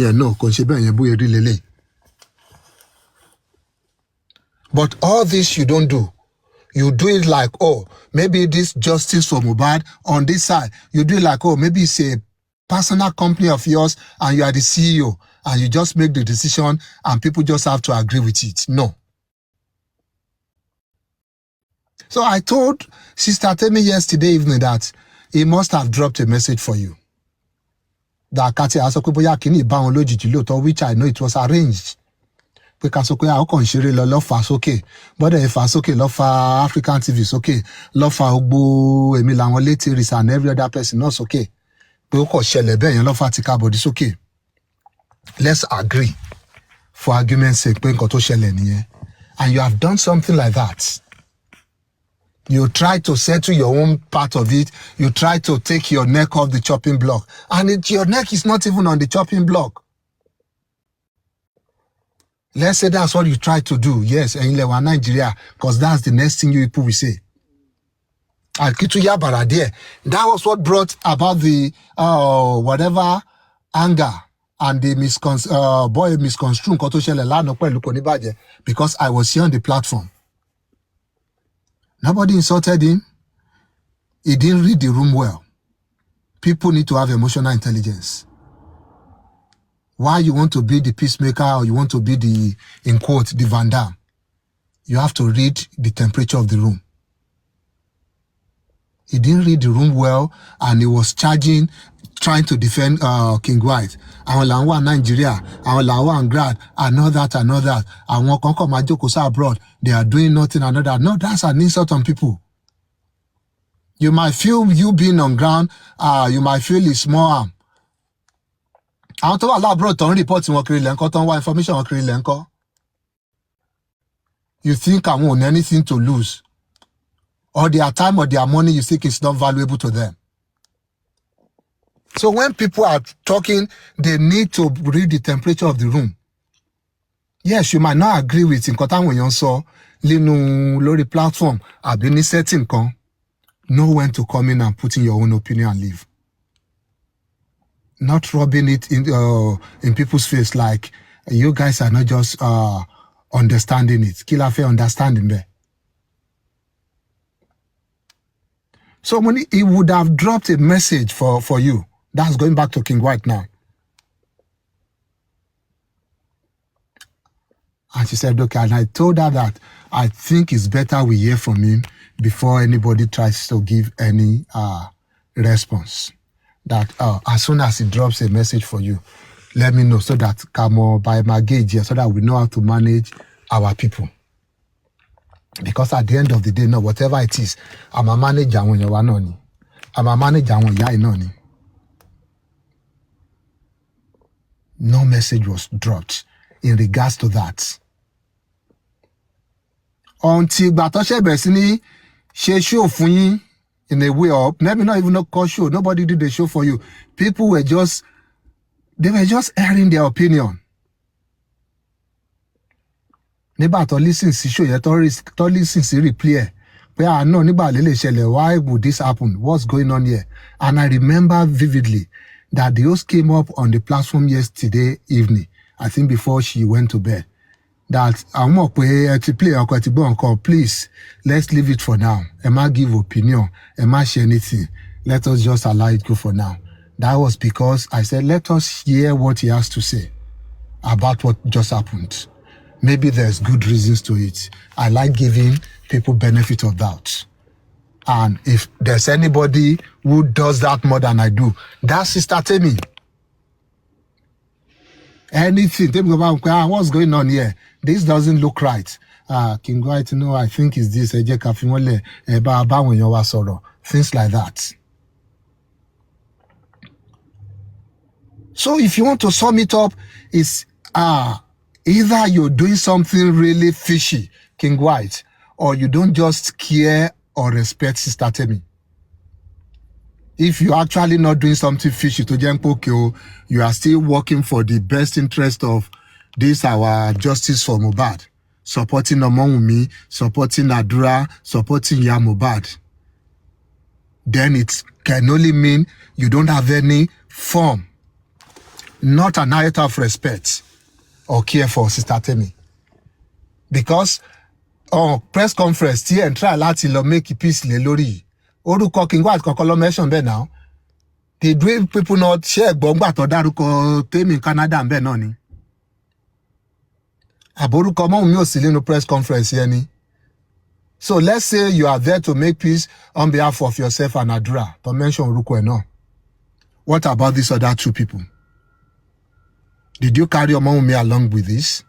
Yeah, no, but all this you don't do. You do it like, oh, maybe this justice for Mohbad on this side. You do it like, oh, maybe it's a personal company of yours and you are the CEO and you just make the decision and people just have to agree with it. No. So I told Sister Temi yesterday evening that he must have dropped a message for you. That Kati Asokuboya Kini Baon Lojiji Loto, which I know it was arranged. Because Sokoya Okon Shire love for okay. But if I okay, love for African TV is okay. Love for Ogbo, Emilango Letiris and every other person not okay. But Oko Shele Ben, you love for Tika, but it's okay. Let's agree for argument's sake. And you have done something like that. You try to settle your own part of it. You try to take your neck off the chopping block. And your neck is not even on the chopping block. Let's say that's what you try to do. Yes, in Nigeria, because that's the next thing you people will say. That was what brought about the whatever anger and the misconstrued because I was here on the platform. Nobody insulted him. He didn't read the room well. People need to have emotional intelligence. Why you want to be the peacemaker or you want to be the, in quote, the Van Damme, you have to read the temperature of the room. He didn't read the room well and he was trying to defend King White. Àwọn làwọn Nigeria, àwọn làwọn Grad, and all that. Àwọn kan kọ̀ máa jókòó abroad, they are doing nothing and all that. No, that's an insult on people. You might feel you being on ground, you might feel it's small harm. Àwọn tó wà láàbúrò tó ń report wọn kiri lẹ́ńkọ́ tó ń wá information wọn kiri lẹ́ńkọ́. You think àwọn ò ní anything to lose. Or their time or their money you think is not valuable to them. So when people are talking, they need to read the temperature of the room. Yes, you might not agree with nǹkan táwọn èèyàn sọ nínú lórí platform àbí ní setting kan. Know when to come in and put in your own opinion and leave. Not rubbing it in people's face like you guys are not just understanding it. Kila fair understanding there. So when he would have dropped a message for you, that's going back to King White now. And she said, okay, and I told her that I think it's better we hear from him before anybody tries to give any response. That as soon as he drops a message for you, let me know so that Kamo by my gauge here, so that we know how to manage our people. Because at the end of the day, no, whatever it is, I'm a manager when you're one. I'm a manager when you're noni. No message was dropped in regards to that. Until Batoshe Besini, she show for you in a way up. Let me not even call show. Nobody did the show for you. People were just, they were just airing their opinion. Nígbà tó listen sí show yẹn tó listen sí replay pé no nígbà lele ṣẹlẹ̀, why would this happen? What's going on here? And I remember vividly that the host came up on the platform yesterday evening, I think before she went to bed, that I'm up to play or please, let's leave it for now. Ẹ má give opinion, ẹ má share anything. Let us just allow it go for now. That was because I said, let us hear what he has to say about what just happened. Maybe there's good reasons to it. I like giving people benefit of doubt. And if there's anybody who does that more than I do, that's Sister Temi. Anything, what's going on here? This doesn't look right. King White, no, I think it's this. Things like that. So if you want to sum it up, it's either you're doing something really fishy, King White, or you don't just care or respect Sister Temi. If you're actually not doing something fishy to Jempokyo, you are still working for the best interest of this, our justice for Mohbad, supporting Omowumi, supporting Adura, supporting Mohbad, then it can only mean you don't have any form not an iota of respect or care for Sister Temi. Because on press conference, tí ẹ̀ ń try láti lọ make peace lé lórí. Orúkọ King White kọ́kọ́ lọ mention bẹ́ẹ̀ now. Did we people not share gbọ́ngbà tó dárúkọ Temi in Canada ń bẹ́ẹ̀ náà ni? Àbórúkọ mọ́ mi ò sí nínú press conference yẹn ni. So let's say you are there to make peace on behalf of yourself and Adura, to mention orúkọ ẹ̀ náà. What about these other two people? Did you carry Omowumi along with this?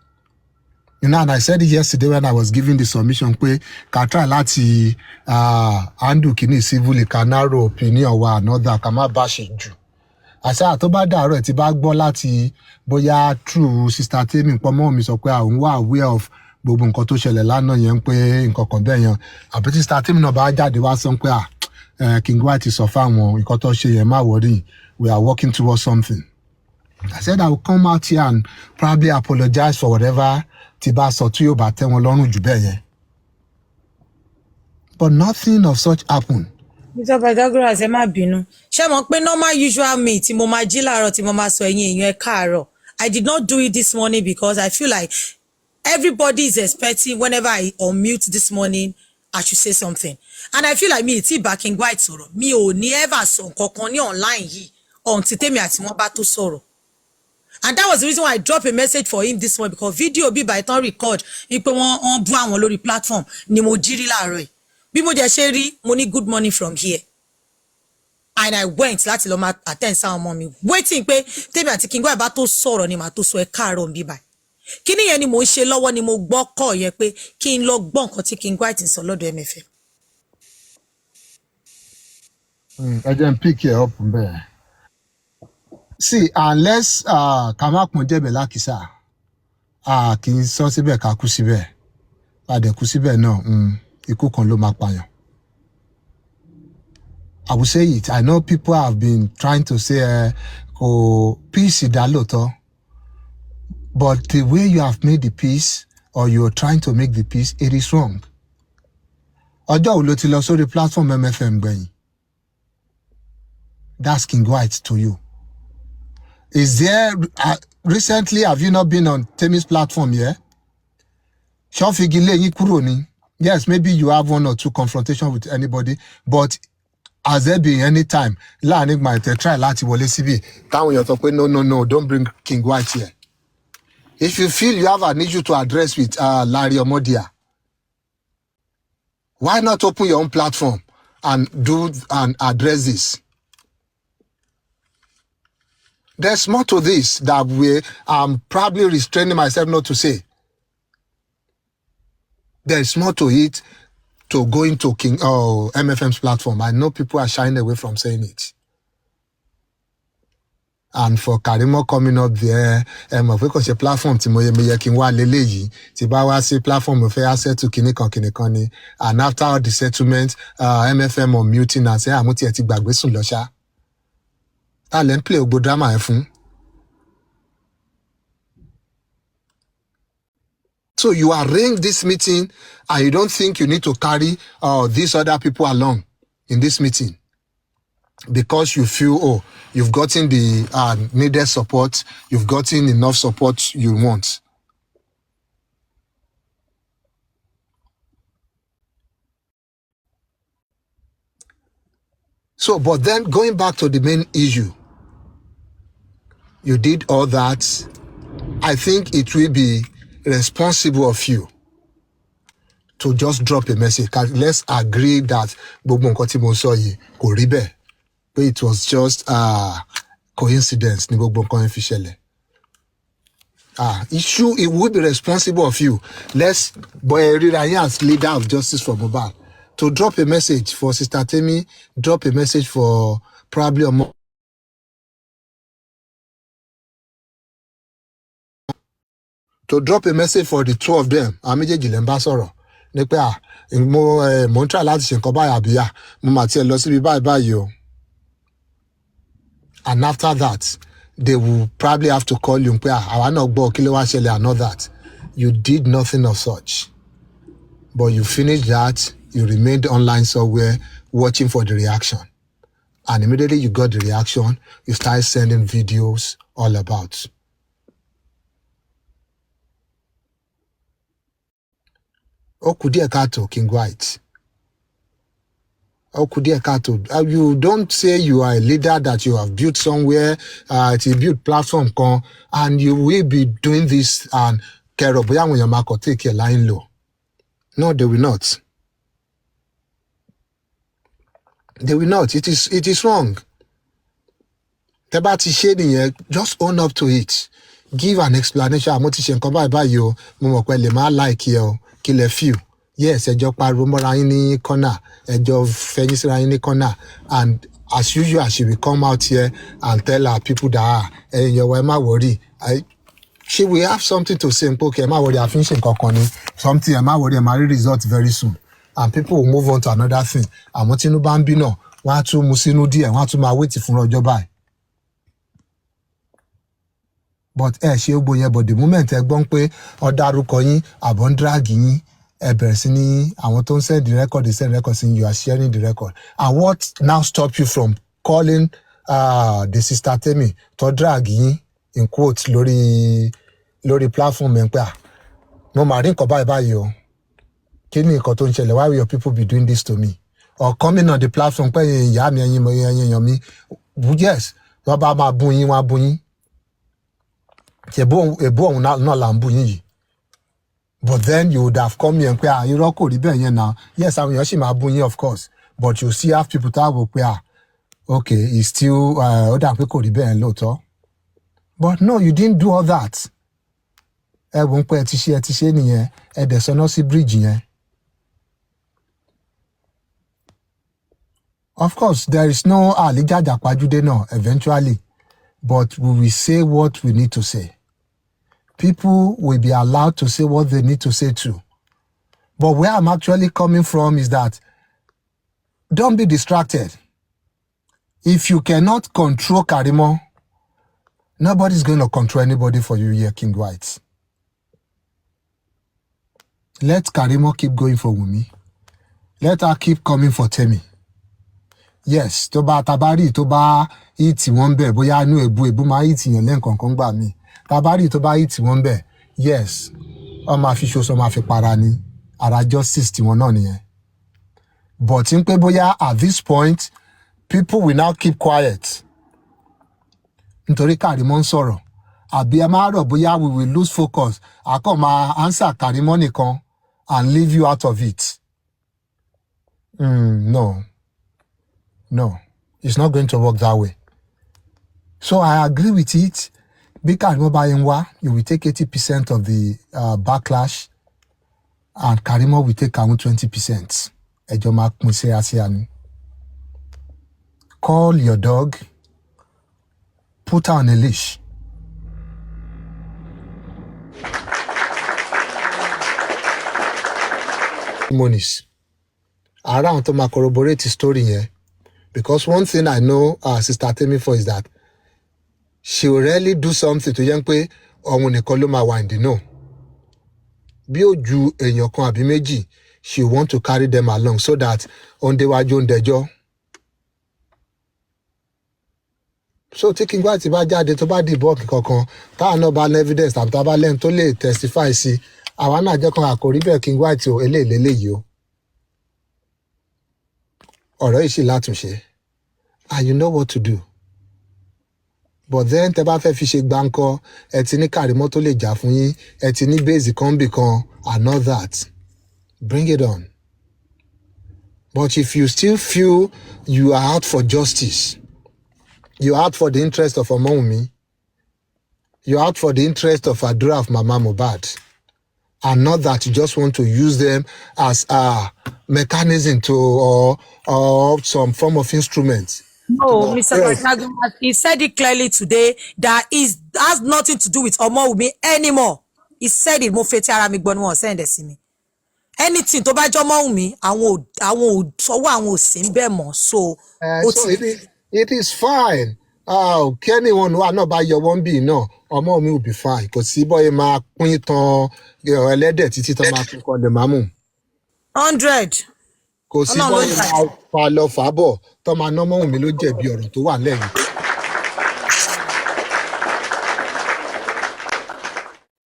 You know, and I said it yesterday when I was giving the submission, pé ká try láti handle kini civilly, ká narrow opinion wa another, ká má bash jù. Àṣà tó bá dàárọ̀ ẹ̀ tí bá gbọ́ láti bóyá true Sister Temi pọ̀ mọ́ mi sọ pé òun wà aware of gbogbo nǹkan tó ṣẹlẹ̀ lánàá yẹn pé nǹkan kan bẹ́ẹ̀ yẹn. Àbí Sister Temi náà bá jáde wá sọ pé King White sọ fáwọn nǹkan tó ṣe yẹn má worry, we are working towards something. I said I will come out here and probably apologize for whatever tí bá sọ tí yóò bá tẹ́ wọn lọ́rùn jù bẹ́ẹ̀ yẹn. But nothing of such happened. Mr. Pythagoras, ẹ má bínú. Ṣé mọ̀ pé normal usual me tí mo máa jí láàárọ̀ tí mo máa sọ ẹ̀yin èèyàn ẹ káàárọ̀. I did not do it this morning because I feel like everybody is expecting whenever I unmute this morning, I should say something. And I feel like mi tí bá King White sọ̀rọ̀. Mi ò ní ever sọ nǹkan kan ní online yìí until Temi àti wọn bá tó sọ̀rọ̀. And that was the reason why I dropped a message for him this morning, because video bí by time record ipe wọ́n bú àwọn lórí platform ni mo jírí láàárọ̀ yìí. Bí mo jẹ́ ṣe rí, mo ní good morning from here. And I went láti lọ máa attend sáwọn ọmọ mi. Waiting pé Temi àti King White bá tó sọ̀rọ̀ ni màá tó sọ ẹ káàárọ̀ ń bí báyìí. Kíní yẹn ni mo ń ṣe lọ́wọ́ ni mo gbọ́ kọ́ yẹn pé kí n lọ gbọ́ nǹkan tí King White ń sọ lọ́dọ̀ MFM. Ẹ jẹ́ n pick it up there. See, unless ká má pọ́n jẹ̀bẹ̀ lákìsà, kì í sọ síbẹ̀ ká kú síbẹ̀. Àdẹ̀ kú síbẹ̀ náà, ikú kan ló máa pààyàn. I will say it. I know people have been trying to say, peace ìdá lóòótọ́. But the way you have made the peace, or you are trying to make the peace, it is wrong. Ọjọ́ wo ló ti lọ sórí platform MFM gbẹ̀yìn? That's King White to you. Is there, recently, have you not been on Temi's platform here? Ṣọ́fìgilé yín kúrò ni. Yes, maybe you have one or two confrontation with anybody, but has there been any time láàrin ìgbà tẹ́ try láti wọlé síbí táwọn èèyàn sọ pé no, don't bring King White here? If you feel you have an issue to address with Larry Omodia, why not open your own platform and address this? There's more to this that I'm probably restraining myself not to say. There's more to it to go into MFM's platform. I know people are shying away from saying it. And for Karimo coming up there, of course, a platform tí mo yẹ kí n wá lélẹ́yìí, tí bá wá sí platform mo fẹ́ asset to kìnìkan ni. And after all the settlement, MFM on muting and say, àmú tí ẹ ti gbàgbé sùn lọ ṣá. Talent play ogbo drama ẹ fún. So you arrange this meeting and you don't think you need to carry these other people along in this meeting because you feel, you've gotten the needed support, you've gotten enough support you want. So, but then going back to the main issue, you did all that. I think it will be responsible of you to just drop a message. Let's agree that gbogbo nǹkan tí mo sọ yìí kò rí bẹ́ẹ̀. But it was just coincidence ní gbogbo nǹkan yẹn fi ṣẹlẹ̀. It will be responsible of you. Let's ríra yín as leader of justice for Mohbad to drop a message for Sister Temi, drop a message for probably to drop a message for the two of them. Méjèèjì lè ń bá sọ̀rọ̀ ní pé mo ń try láti ṣe nǹkan báyìí àbíyá mo mà tiẹ̀ lọ síbi báyìí o. And after that, they will probably have to call you pé àwa náà gbọ́ kí ló wá ṣẹlẹ̀ and all that. You did nothing of such. But you finished that, you remained online somewhere watching for the reaction. And immediately you got the reaction, you started sending videos all about. Okudia Kato, King White. Okudia Kato. You don't say you are a leader that you have built somewhere, it's a built platform, and you will be doing this and Keroboya when your take your line low. No, they will not. They will not. It is wrong. Tebati shading, just own up to it. Give an explanation. I'm not by you. Momo like you. Kill a few. Yes, a job by rumor in corner, a job fence in corner. And as usual, she will come out here and tell our people that your worry. She will have something to say. Okay, my worry, I finishing something, my worry, my result very soon. And people will move on to another thing. I'm wanting to bambino. Want to musinu dear, want to my wait for your buy. But she but the moment gbọ́n pé ó dárúkọ yín àbọ̀ ń drag yín bẹ̀rẹ̀ sí ní àwọn tó ń send the record they send record saying you are sharing the record. And what now stop you from calling the sister Temi to drag yín in quotes lórí platform ẹ̀ pé mo máa rí nǹkan báyìí o kí ni nǹkan tó ń ṣẹlẹ̀ why will your people be doing this to me or coming on the platform pé ìyá mi ẹ̀yin èèyàn mi yes wọ́n bá máa bú yín wọ́n á bú yín. But then you would have come here and say, you rock now. Yes, I'm your of course. But you see have people that will say, okay, it's still but no, you didn't do all that. Of course, there is no eventually. But we will say what we need to say. People will be allowed to say what they need to say too. But where I'm actually coming from is that don't be distracted. If you cannot control Karimo, nobody's going to control anybody for you here, King White. Let Karimo keep going for Wumi. Let her keep coming for Temi. Yes, tó bá tabari tó bá eat one bẹ̀ bóyá inú ebu máa eat yẹn lẹ́ǹkankan gbà mí. Tabari tó bá eat one bẹ̀, yes, ó máa fi ṣoṣo máa fi para ni. Ara justice tí wọ́n náà nìyẹn. But in pé bóyá at this point, people will now keep quiet. Nítorí Karimo ń sọ̀rọ̀. Àbí ẹ máa rò bóyá we will lose focus. A kàn máa answer Karimo nìkan and leave you out of it. No, it's not going to work that way. So I agree with it. Because you will take 80% of the backlash, and Karimo will take around 20%. Call your dog, put her on a leash. Monies. Around to corroborate the story here. Because one thing I know Sister Temi for is that she will rarely do something to young pé ọ̀hun nìkan ló máa wà in the know. Bí ó ju èèyàn kan àbí méjì, she want to carry them along so that on déwájú on dẹjọ́. So tí King White bá jáde tó bá dìbò kankan, táwọn náà bá ní evidence tàbí tá a bá lẹ́nu tó lè testify sí, àwa náà jẹ́ kan àkòrí bẹ́ẹ̀ King White o eléyìí o. Ọ̀rọ̀ yìí sì látúnṣe. And you know what to do. But then tẹ́ bá fẹ́ fi ṣe gbáǹkọ́, ẹ ti ní Karimo tó lè jà fún yín, ẹ ti ní base kan bì kan, and all that. Bring it on. But if you still feel you are out for justice, you are out for the interest of Omowumi, you are out for the interest of Adura of Mama Mohbad, and not that you just want to use them as a mechanism to or some form of instrument. No, Mr. Katagu, he said it clearly today that it has nothing to do with Omowumi anymore. He said it. Mo fetí ara mi gbọ́ ni wọ́n send sí mi. Anything tó bá jọ Omowumi, àwọn ò sọ́wọ́ àwọn ò sí ń bẹ̀ mọ́. So it is fine. Kí anyone wà náà bá yọ wọ́n bì náà, Omowumi will be fine. Kò sí bọ́yẹ máa pín tán ẹlẹ́dẹ̀ títí tán máa pín kan lè máa mú. 100. kò sí Ọlọ́run ló bọ́ọ̀lù jà máa fa lọ fà á bọ̀ tó máa ná Ọmọ́wùnmí ló jẹ̀bi ọ̀rọ̀ tó wà lẹ́yìn.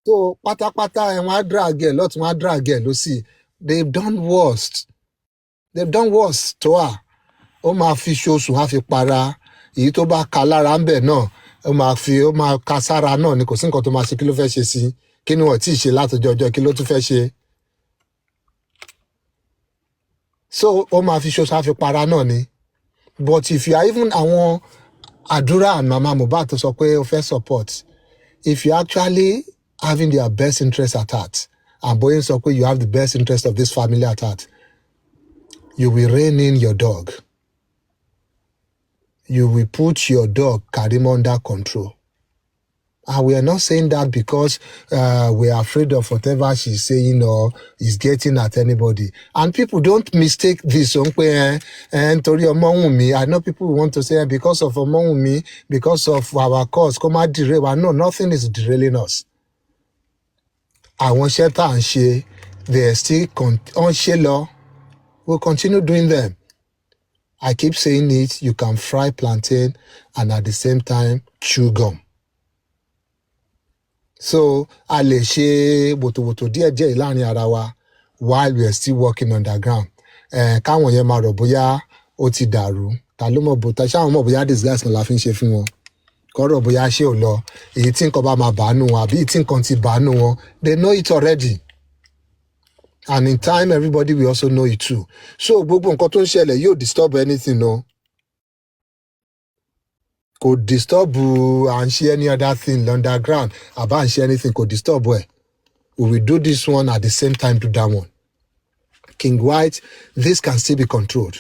So pátápátá ẹ̀ wọ́n á drag ẹ̀ lọ́tún wọ́n á drag ẹ̀ lọ́sì. They've done worst. They've done worst tó wà. Ó máa fi ṣoṣù á fi para. Èyí tó bá ka lára ń bẹ̀ náà ó máa ka sára náà ni kò sí nǹkan tó máa ṣe kí ló fẹ́ ṣe sí. Kí ni wọ́n tí ì ṣe látọjọ́ ọjọ́ kí ló tún fẹ́ ṣe. So ó máa fi ṣoṣù á fi para náà ni. But if you are even àwọn àdúrà and mama Mohbad tó sọ pé ó fẹ́ support, if you actually having their best interest at heart and Boyin sọ pé you have the best interest of this family at heart, you will rein in your dog. You will put your dog Karimo under control. And we are not saying that because we are afraid of whatever she's saying or is getting at anybody. And people don't mistake this. And Tori Omowunmi, I know people want to say because of Omowunmi, because of our cause, come out derail. No, nothing is derailing us. Àwọn iṣẹ́ tá à ń ṣe, they are still on ṣe lọ. We'll continue doing them. I keep saying it, you can fry plantain and at the same time chew gum. So a lè ṣe wòtòwòtò díẹ̀díẹ̀ láàrin ara wa while we are still working underground. Káwọn yẹn máa rò bóyá ó ti dàrú. Ta ló mọ̀ bóyá ṣáwọn mọ̀ bóyá disguise kan la fi ń ṣe fún wọn. Kọ́rọ̀ bóyá ṣé ò lọ. Èyí tí nǹkan bá máa bàánú wọn àbí tí nǹkan ti bàánú wọn. They know it already. And in time everybody will also know it too. So gbogbo nǹkan tó ń ṣẹlẹ̀ yóò disturb anything no. Kò disturb à ń ṣe any other thing underground àbá à ń ṣe anything kò disturb ẹ̀. We will do this one at the same time do that one. King White, this can still be controlled.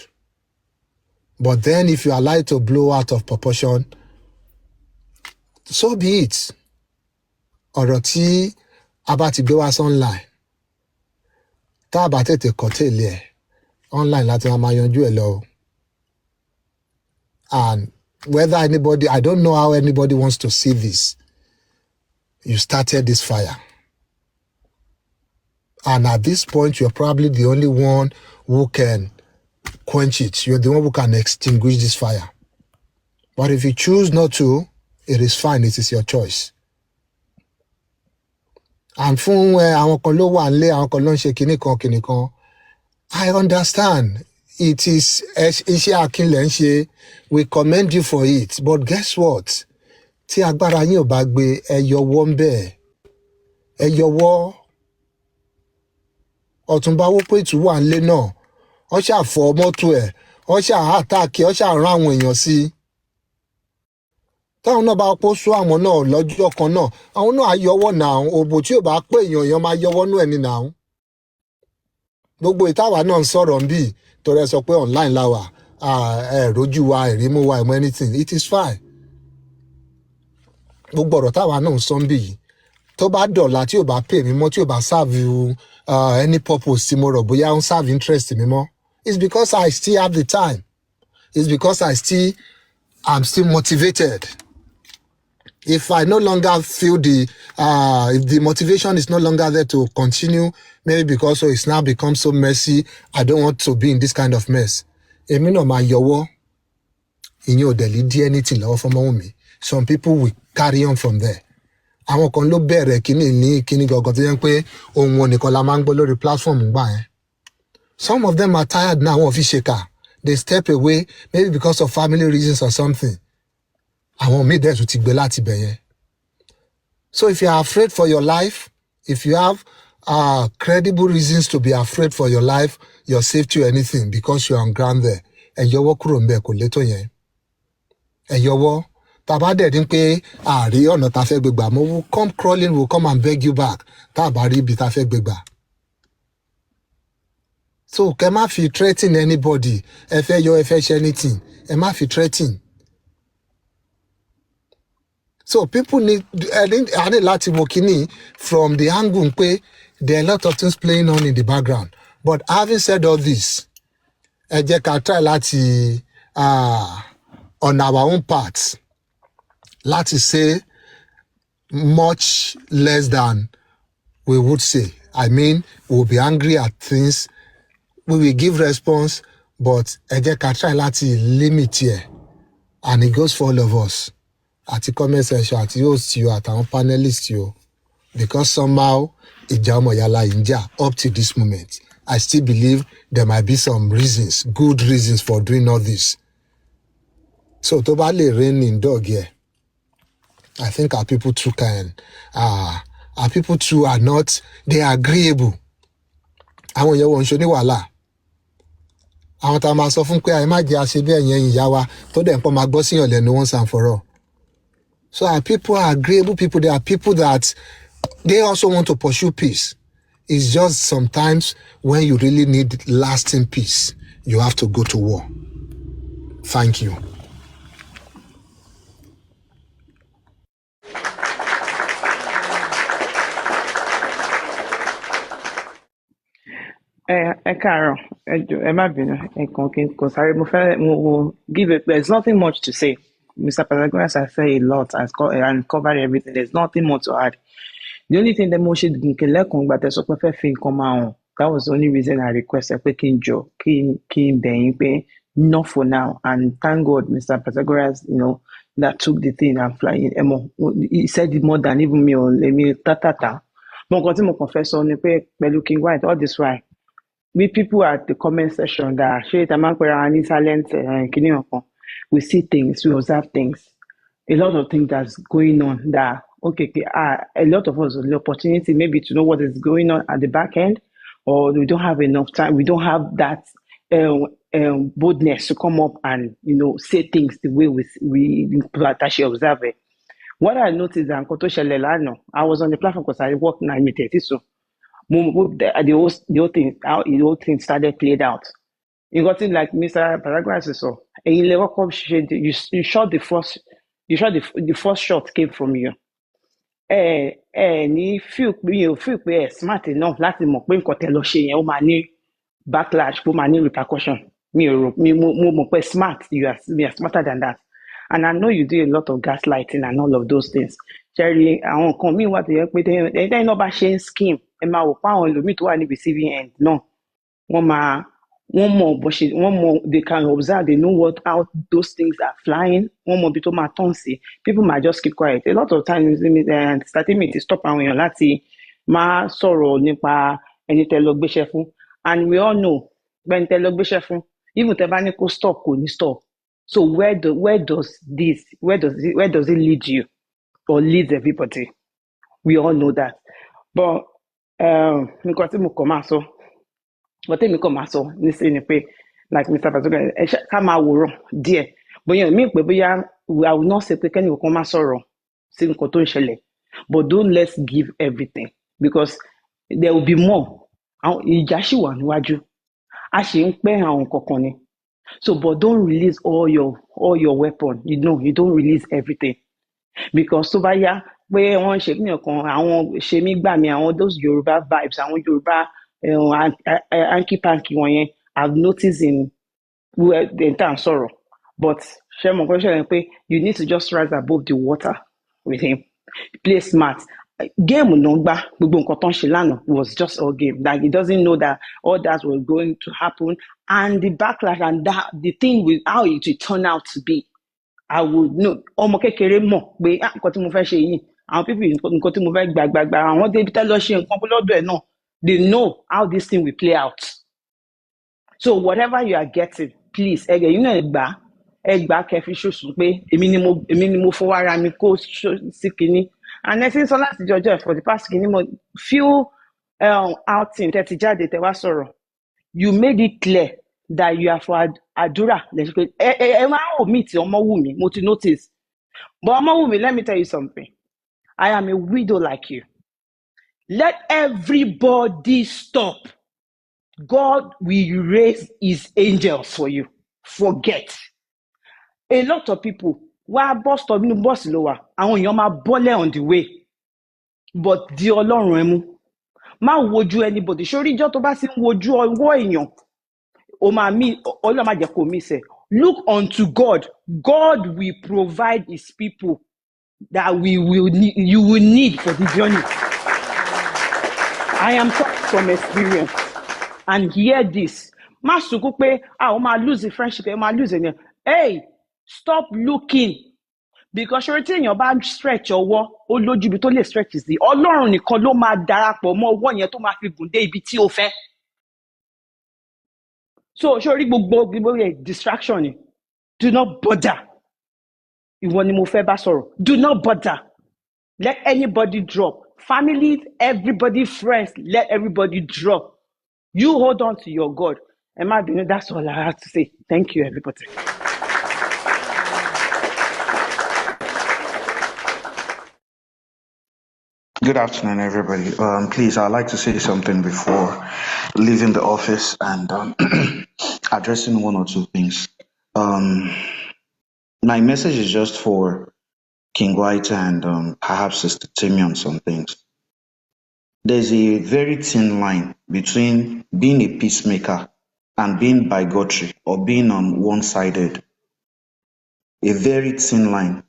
But then if you allow it to blow out of proportion, so be it. Ọ̀rọ̀ tí a bá ti gbé wá sí online, tá a bá tètè kọ́tẹ̀lé ẹ̀, online láti máa yanjú ẹ̀ lọ. And whether anybody, I don't know how anybody wants to see this. You started this fire. And at this point, you're probably the only one who can quench it. You're the one who can extinguish this fire. But if you choose not to, it is fine. It is your choice. And fún àwọn kan ló wà nílé, àwọn kan ló ń ṣe kinní kan. I understand. It is iṣẹ́ akínlẹ̀ ń ṣe. We commend you for it. But guess what? Tí agbára yín ò bá gbé, ẹ yọwọ́ ń bẹ̀. Ẹ yọwọ́. Ọ̀túnba Wópétù wà nílé náà. Ó ṣáà fọ́ mọ́tò ẹ̀. Ó ṣáà àtàkì. Ó ṣáà rán àwọn èèyàn sí i. Táwọn náà bá pọ́ sọ àwọn náà lọ́jọ́ kan náà, àwọn náà á yọwọ́ náà. Òbò tí ò bá pé èèyàn máa yọwọ́ nú ẹni náà. Gbogbo ìtawà náà ń sọ̀rọ̀ ń bì torí ẹ sọ pé online láwà rojú wa ẹ̀rímú wa ẹ̀mọ́ anything. It is fine. Gbogbo ọ̀rọ̀ táwa náà ń sọ ń bì yìí tó bá dọ̀la tí ò bá pè mí mọ́ tí ò bá serve any purpose tí mo rò bóyá ń serve interest mi mọ́. It's because I still have the time. It's because I'm still motivated. If I no longer feel if the motivation is no longer there to continue, maybe because it's now become so messy, I don't want to be in this kind of mess. Èmi náà máa yọwọ́. Ìyẹn ò dẹ̀ lè dí anything lọ́wọ́ fún Ọmọ́wùnmí. Some people will carry on from there. Àwọn kan ló bẹ̀rẹ̀ kíní gangan tó yẹn pé ohun wọn nìkan la máa ń gbọ́ lórí platform gbà yẹn. Some of them are tired now, wọ́n fi ṣèkà. They step away maybe because of family reasons or something. Àwọn míì dẹ̀ tún ti gbé láti bẹ̀ yẹn. So if you are afraid for your life, if you have credible reasons to be afraid for your life, your safety or anything because you are on ground there, ẹ yọwọ́ kúrò ń bẹ̀ kò létò yẹn. Ẹ yọwọ́. Tàbá dẹ̀ dín pé àárí ọ̀nà tá a fẹ́ gbégbà mo will come crawling, will come and beg you back. Tá a bá rí ibi tá a fẹ́ gbégbà. So kẹ má fi threaten anybody. Ẹ fẹ́ yọ ẹ fẹ́ ṣe anything. Ẹ má fi threaten. So people need láti wo kíní from the angle pé there are a lot of things playing on in the background. But having said all this, ẹ jẹ́ ká try láti on our own part láti say much less than we would say. I mean, we'll be angry at things we will give response, but ẹ jẹ́ ká try láti limit ẹ̀, and it goes for all of us. Àti comment section, àti host you, àtàwọn panelists you, because somehow ìjà ọmọ ìyá la ń jà up to this moment. I still believe there might be some reasons, good reasons for doing all this. So tó bá lè rein in dog here, I think our people too our people too are not, they are agreeable. Àwọn èèyàn wọn ń ṣe ní wàhálà. Àwọn tá a máa sọ fún pé àì má jẹ́ àṣẹ bí ẹ̀yìn ìyá wa tó dẹ̀ ń pọ́n máa gbọ́ síyàn lẹ́nu once and for all. So our people are agreeable people. They are people that they also want to pursue peace. It's just sometimes when you really need lasting peace, you have to go to war. Thank you. ẹ káàárọ̀, ẹ má bínú, ẹ̀kan kí n kò sáré mo give it. There's nothing much to say. Mr. Patagoras has said a lot and covered everything. There's nothing more to add. The only thing that mo ṣe gùnkè lẹ́kùn gbà tẹ́ sọ pé fẹ́ fi nǹkan máa hàn, that was the only reason I requested pé kí n jọ kí n bẹ̀yìn pé not for now. And thank God Mr. Patagoras, that took the thing and flying. He said it more than even me or me tatata. Mo nǹkan tí mo kàn fẹ́ sọ ni pé pẹ̀lú King White all this while, we people at the comment section that share it silent we see things, we observe things, a lot of things that's going on that a lot of us have the opportunity maybe to know what is going on at the back end, or we don't have enough time, we don't have that boldness to come up and say things the way we actually observe it. What I noticed that I was on the platform because I work now so the whole thing started played out. You got it like Mr. Paraguay so you shot the first shot came from you. Ní feel pé smart enough láti mọ̀ pé nǹkan tẹ́ lọ ṣe yẹn ó máa ní backlash, ó máa ní repercussion. Mo mọ̀ pé smart, you are smarter than that. And I know you do a lot of gaslighting and all of those things. Cherry, àwọn nǹkan míì wà tó yẹ pé ẹ̀yin náà bá ṣe ń scheme, ẹ máa wò pé àwọn ẹlòmíì tó wà ní receiving end náà wọ́n mọ̀ they can observe, they know how those things are flying, wọ́n mọ̀ bí tó máa tán sí. People might just keep quiet. A lot of times starting me to stop àwọn èèyàn láti máa sọ̀rọ̀ nípa ẹni tẹ́ lọ gbéṣẹ́ fún, and we all know when tẹ́ lọ gbéṣẹ́ fún, even tẹ́ bá ní kó stop kò ní stop. So where does it lead you or leads everybody? We all know that. But nǹkan tí mo kàn máa sọ, tèmi kàn máa sọ nísìnyí ni pé like Mr. Patagoras ká máa wòrán díẹ̀, bóyá mi pé bóyá I will not say pé kẹ́ni kankan máa sọ̀rọ̀ sí nǹkan tó ń ṣẹlẹ̀, but don't let's give everything, because there will be more. Ìjà ṣì wà níwájú, a ṣì ń pẹ́ àwọn kankan ni. So but don't release all your weapon. You don't release everything, because tó bá yá pé wọ́n ṣe mí ọ̀kan àwọn ṣe mí gbà mí àwọn those Yorùbá vibes, àwọn Yorùbá hanky-panky wọ̀nyẹn I've noticed in the entire sorrow. But ṣe mọ̀ pé ṣe pé you need to just rise above the water with him. Play smart. Game no gbá gbogbo nǹkan tó ń ṣe lánàá was just all game. Like he doesn't know that all that was going to happen, and the backlash and that the thing with how it will turn out to be. I would know. Ọmọ kékeré mọ̀ pé nǹkan tí mo fẹ́ ṣe yìí, àwọn people nǹkan tí mo fẹ́ gbàgbàgbà àwọn débi tẹ́ lọ ṣe nǹkan lọ́dọ̀ ẹ̀ náà, they know how this thing will play out. So whatever you are getting, please ẹgbà kẹfí ṣoṣù pé èmi ni mo fọwọ́ ara mi kó sí kinní. And I think so last jọjọ for the past few outing tẹ́tí jáde tẹ́ wá sọ̀rọ̀, you made it clear that you are for àdúrà. Ẹ máa ń omit Ọmọwùmí, mo ti notice. But Ọmọwùmí, let me tell you something. I am a widow like you. Let everybody stop. God will raise his angels for you. Forget. A lot of people wá bus stop nínú bus ló wà, àwọn èèyàn máa bọ́lẹ̀ on the way, but di Ọlọ́run ẹ mú, má wojú anybody. Sórí ìjọ́ tó bá sì ń wojú ọwọ́ èèyàn, ó máa mí Ọlọ́run má jẹ́ kó mí sẹ́. Look unto God. God will provide his people that you will need for the journey. I am talking from experience. And hear this. má sunkún pé ó máa lose the friendship ẹ máa lose ẹ. Hey, stop looking, because ṣé tí èèyàn bá stretch ọwọ́ ó lójú ibi tó lè stretch sí, Ọlọ́run nìkan ló máa darapọ̀ mọ́ ọwọ́ yẹn tó máa fi gùn dé ibi tí o fẹ́. So ṣé orí gbogbo distraction ni, do not bother. Ìwọ ni mo fẹ́ bá sọ̀rọ̀, do not bother. Let anybody drop. Family, everybody, friends, let everybody drop. You hold on to your God. Emma, that's all I have to say. Thank you, everybody. Good afternoon, everybody. Please, I'd like to say something before leaving the office and addressing one or two things. My message is just for King White and perhaps Sister Timmy on some things. There's a very thin line between being a peacemaker and being bigotry or being one-sided. A very thin line.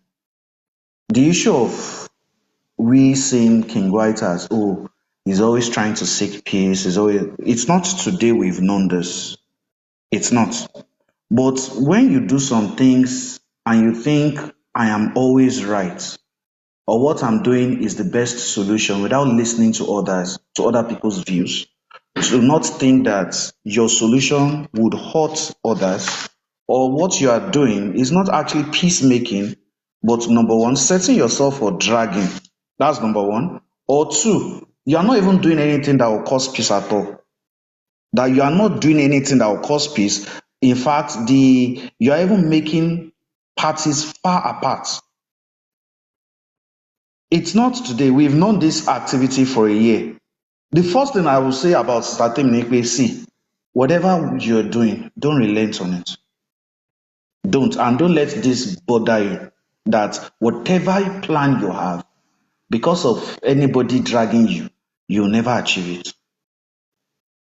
The issue of we seeing King White as, he's always trying to seek peace. It's not today we've known this. It's not. But when you do some things and you think I am always right, or what I'm doing is the best solution without listening to others, to other people's views, do not think that your solution would hurt others, or what you are doing is not actually peacemaking, but number one, setting yourself for dragging. That's number one. Or two, you are not even doing anything that will cause peace at all. That you are not doing anything that will cause peace. In fact, you are even making parties far apart. It's not today. We've known this activity for a year. The first thing I will say about Sister Temnekwe, see, whatever you're doing, don't relent on it. Don't let this bother you, that whatever plan you have, because of anybody dragging you, you'll never achieve it.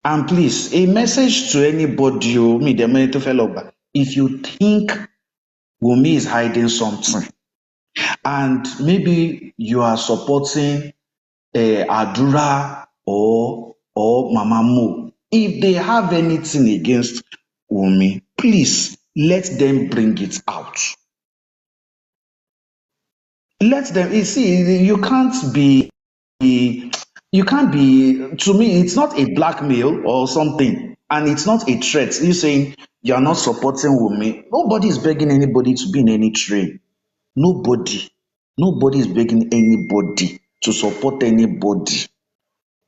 And please, a message to anybody, if you think Wunmi is hiding something, and maybe you are supporting Adura or Mama Mo, if they have anything against Wunmi, please let them bring it out. Let them, you see, you can't be, to me, it's not a blackmail or something, and it's not a threat. You saying you're not supporting Wunmi. Nobody is begging anybody to be in any train. Nobody is begging anybody to support anybody.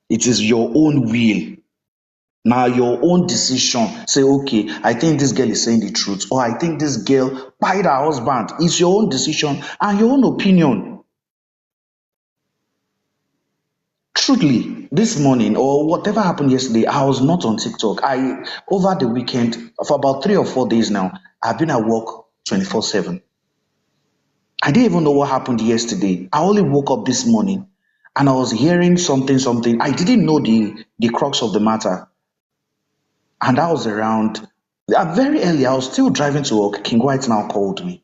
It is your own will. Now your own decision. Say, okay, I think this girl is saying the truth, or I think this girl pied her husband. It's your own decision and your own opinion. Truly, this morning or whatever happened yesterday, I was not on TikTok. Over the weekend, for about 3 or 4 days now, I've been at work 24/7. I didn't even know what happened yesterday. I only woke up this morning and I was hearing something. I didn't know the crux of the matter. And that was around very early. I was still driving to work. King White now called me.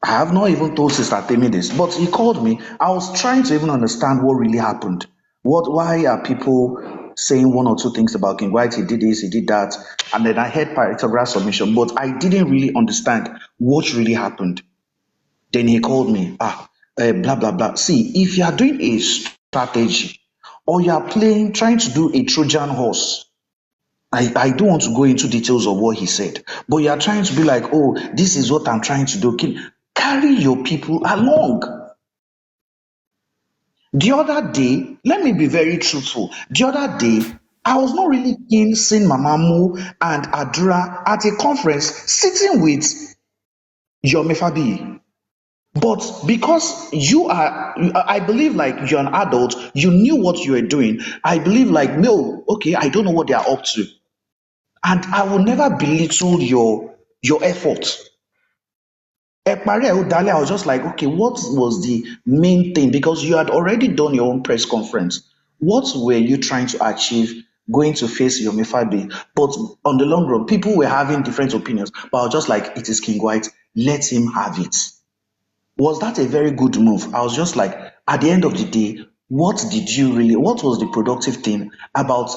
I have not even told Sister Temi this, but he called me. I was trying to even understand what really happened. Why are people saying one or two things about King White? He did this, he did that. And then I heard paragraph submission, but I didn't really understand what really happened. Then he called me, blah, blah, blah. See, if you are doing a strategy or you are trying to do a Trojan horse, I don't want to go into details of what he said, but you are trying to be like, this is what I'm trying to do. Carry your people along. The other day, let me be very truthful. The other day, I was not really keen seeing Mama Mo and Adura at a conference sitting with Yomi Fabi. But because I believe like you're an adult, you knew what you were doing. I believe like, no, okay, I don't know what they are up to. And I will never belittle your effort. I was just like, okay, what was the main thing? Because you had already done your own press conference. What were you trying to achieve going to face Yomi Fabi? But on the long run, people were having different opinions. But I was just like, it is King White, let him have it. Was that a very good move? I was just like, at the end of the day, what was the productive thing about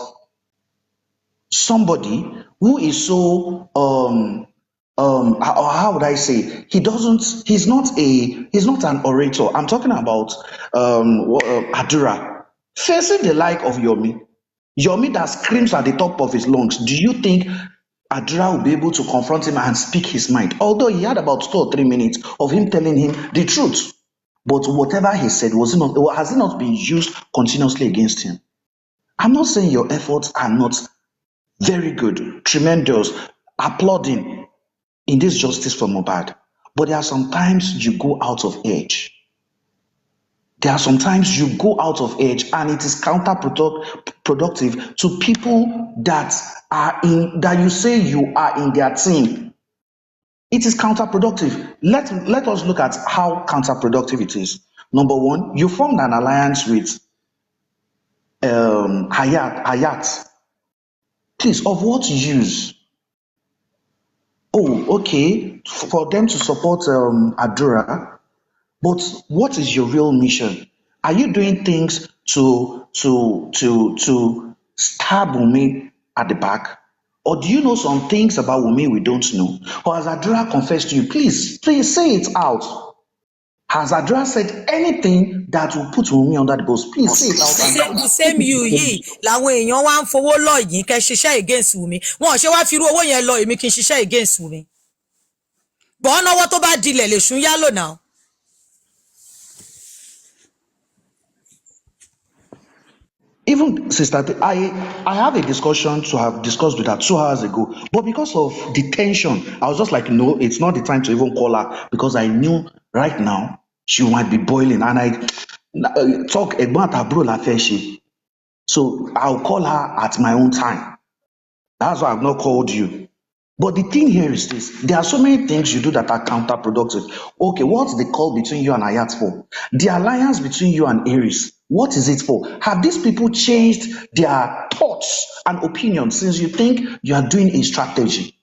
somebody who is so how would I say, he's not an orator. I'm talking about Adura facing the like of Yomi that screams at the top of his lungs. Do you think Adura will be able to confront him and speak his mind? Although he had about 2 or 3 minutes of him telling him the truth, but whatever he said has it not been used continuously against him? I'm not saying your efforts are not very good, tremendous, applauding in this justice for Mohbad. But there are sometimes you go out of edge. There are sometimes you go out of edge and it is counterproductive to people that you say you are in their team. It is counterproductive. Let us look at how counterproductive it is. Number one, you formed an alliance with Hayat. Please, of what use? Oh, okay, for them to support Adura, but what is your real mission? Are you doing things to stab Wunmi at the back? Or do you know some things about Wunmi we don't know? Or has Adura confessed to you? Please say it out. Has Adura said anything that will put Wunmi under the bus? Please say it out. the same you yìí làwọn èèyàn wá ń fowó lọ yìí kẹ́ ṣiṣẹ́ against Wunmi wọn ò ṣe wá fi irú owó yẹn lọ èmi kí n ṣiṣẹ́ against Wunmi bọ́ọ̀ náwó tó bá dilẹ̀ lè ṣún yálò náà. Even Sister, I have a discussion to have discussed with her 2 hours ago, but because of the tension, I was just like, no, it's not the time to even call her because I knew right now she might be boiling, and I talk about her bro Lafeshi. So I'll call her at my own time. That's why I've not called you. But the thing here is this: there are so many things you do that are counterproductive. Okay, what's the call between you and Ayat for? The alliance between you and Aries, what is it for? Have these people changed their thoughts and opinions since you think you are doing a strategy?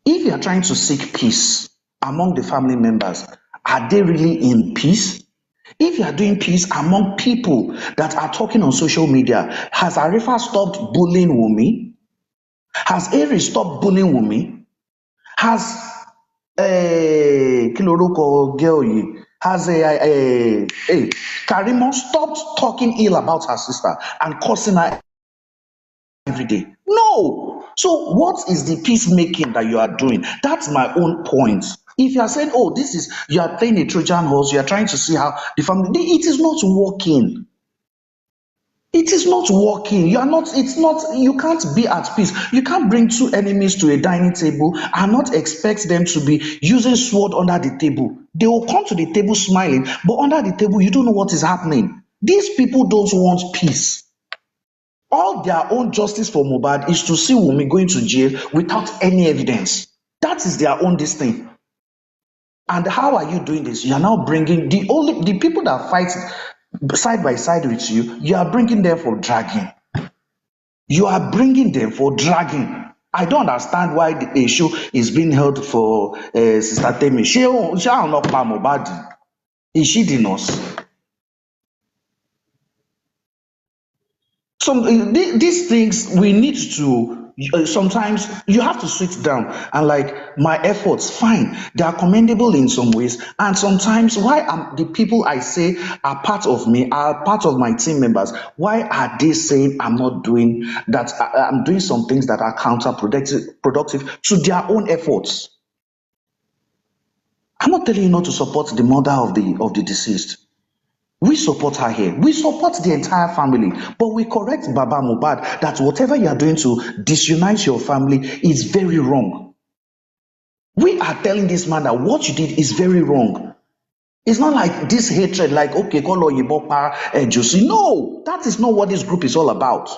If you are trying to seek peace among the family members, are they really in peace? If you are doing peace among people that are talking on social media, has Arifa stopped bullying Wunmi? Has Aries stopped bullying Wunmi? Has kí lorúkọ girl yìí? Has Karimo stopped talking ill about her sister and cursing her every day? No. So what is the peacemaking that you are doing? That's my own point. If you are saying, oh, you are playing a Trojan horse, you are trying to see how the family, it is not working. It is not working. You can't be at peace. You can't bring two enemies to a dining table and not expect them to be using sword under the table. They will come to the table smiling, but under the table, you don't know what is happening. These people don't want peace. All their own justice for Mohbad is to see Wunmi going to jail without any evidence. That is their own this thing. And how are you doing this? You are now bringing the people that fight side by side with you, you are bringing them for dragging. You are bringing them for dragging. I don't understand why the issue is being held for Sister Temi. She not pa Mohbad. Is she the nurse? These things we need to. Sometimes you have to sit down and like my efforts, fine, they are commendable in some ways, and sometimes why am the people I say are part of me, are part of my team members, why are they saying I'm not doing that? I'm doing some things that are counterproductive to their own efforts. I'm not telling you not to support the mother of the deceased. We support her here. We support the entire family. But we correct Baba Mohbad that whatever you are doing to disunite your family is very wrong. We are telling this man that what you did is very wrong. It's not like this hatred, like, okay, call Oyibopa, Josie. No, that is not what this group is all about.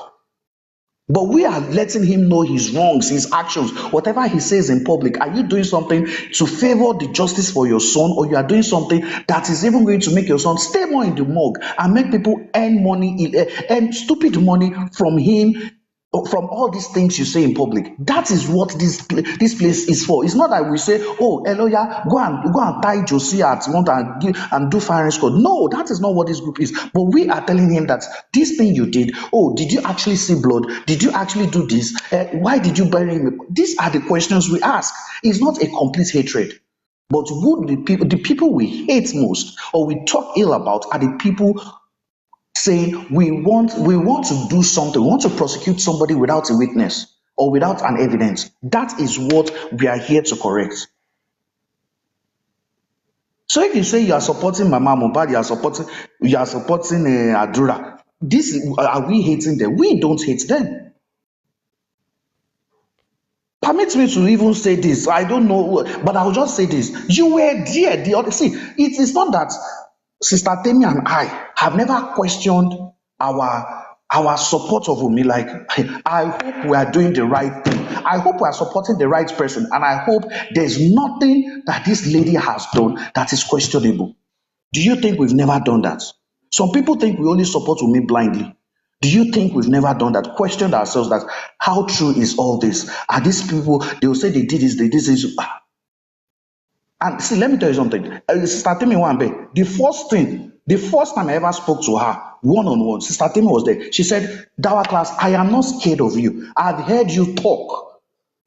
But we are letting him know his wrongs, his actions, whatever he says in public. Are you doing something to favor the justice for your son, or you are doing something that is even going to make your son stay more in the morgue and make people earn money, earn stupid money from him from all these things you say in public. That is what this place is for. It's not that we say, oh, Eloya, go and tie Josie at one and do firing squad. No, that is not what this group is. But we are telling him that this thing you did, oh, did you actually see blood? Did you actually do this? Why did you bury him? These are the questions we ask. It's not a complete hatred. But who the people we hate most or we talk ill about are the people saying we want to do something, we want to prosecute somebody without a witness or without an evidence. That is what we are here to correct. So if you say you are supporting Mama Mohbad, you are supporting Adura, are we hating them? We don't hate them. Permit me to even say this. I don't know, but I'll just say this. You were there. It is not that Sister Temi and I have never questioned our support of Wunmi. Like, I hope we are doing the right thing. I hope we are supporting the right person. And I hope there's nothing that this lady has done that is questionable. Do you think we've never done that? Some people think we only support Wunmi blindly. Do you think we've never done that? Questioned ourselves that how true is all this? Are these people, they will say they did this, they did this. And see, let me tell you something. Sister Temi Wambe, the first time I ever spoke to her one-on-one, Sister Temi was there. She said, Dawa class, I am not scared of you. I've heard you talk.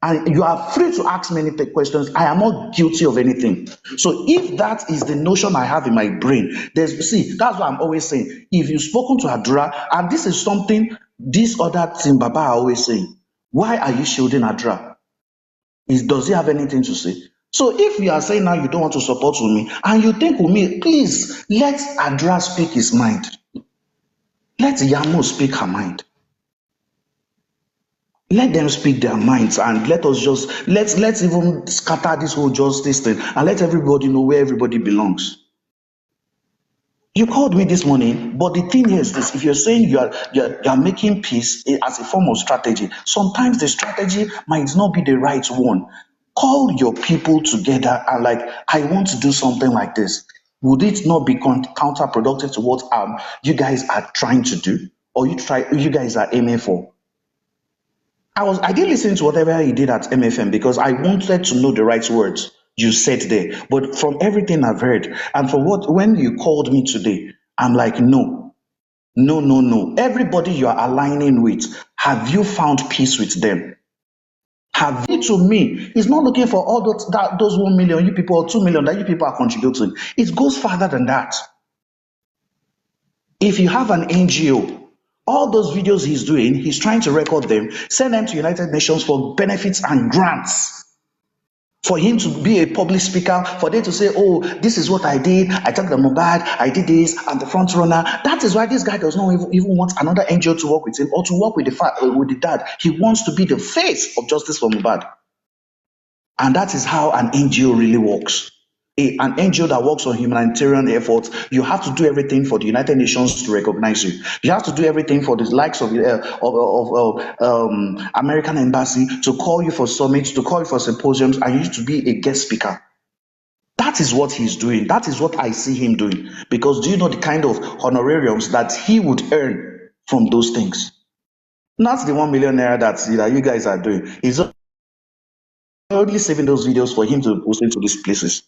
And you are free to ask many questions. I am not guilty of anything. So if that is the notion I have in my brain, that's what I'm always saying. If you've spoken to Adura, and this is something this other thing Baba are always saying, why are you shielding Adura? Does he have anything to say? So if you are saying now you don't want to support Wunmi, and you think Wunmi, please let Adura speak his mind. Let Yamo speak her mind. Let them speak their minds, and let's even scatter this whole justice thing and let everybody know where everybody belongs. You called me this morning, but the thing here is this: if you're saying you're making peace as a form of strategy, sometimes the strategy might not be the right one. Call your people together and I want to do something like this. Would it not be counterproductive to what you guys are trying to do, or you guys are aiming for? I didn't listen to whatever he did at MFM because I wanted to know the right words you said there. But from everything I've heard, and from when you called me today, I'm like, no. Everybody you are aligning with, have you found peace with them? Have you, to me, it's not looking for all those 1 million you people or 2 million that you people are contributing. It goes further than that. If you have an NGO, all those videos he's doing, he's trying to record them, send them to United Nations for benefits and grants. For him to be a public speaker, for them to say, oh, this is what I did, I took the Mohbad, I did this, I'm the front runner. That is why this guy does not even want another NGO to work with him or to work with the dad. He wants to be the face of justice for Mohbad. And that is how an NGO really works. An NGO that works on humanitarian efforts, you have to do everything for the United Nations to recognize you. You have to do everything for the likes of American embassy to call you for summits, to call you for symposiums, and you to be a guest speaker. That is what he's doing. That is what I see him doing. Because do you know the kind of honorariums that he would earn from those things? Not the 1 million naira that you guys are doing. He's only saving those videos for him to post into these places.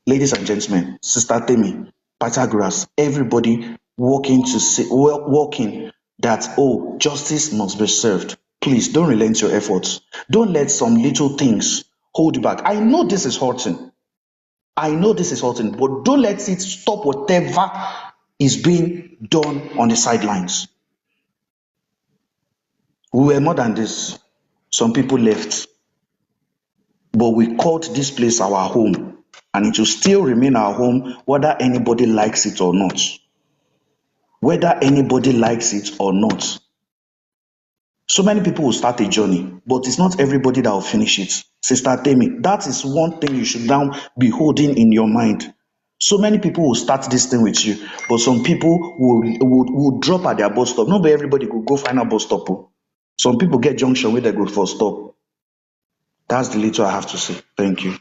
Ladies and gentlemen, Sister Temi, Pythagoras, everybody working that, oh, justice must be served. Please don't relent your efforts. Don't let some little things hold you back. I know this is hurting. But don't let it stop whatever is being done on the sidelines. We were more than this. Some people left. But we called this place our home. And it will still remain our home whether anybody likes it or not. Whether anybody likes it or not. So many people will start a journey, but it's not everybody that will finish it. Sister Temi, that is one thing you should now be holding in your mind. So many people will start this thing with you, but some people will drop at their bus stop. Not everybody will go find a bus stop. Some people get junction where they go for stop. That's the little I have to say. Thank you.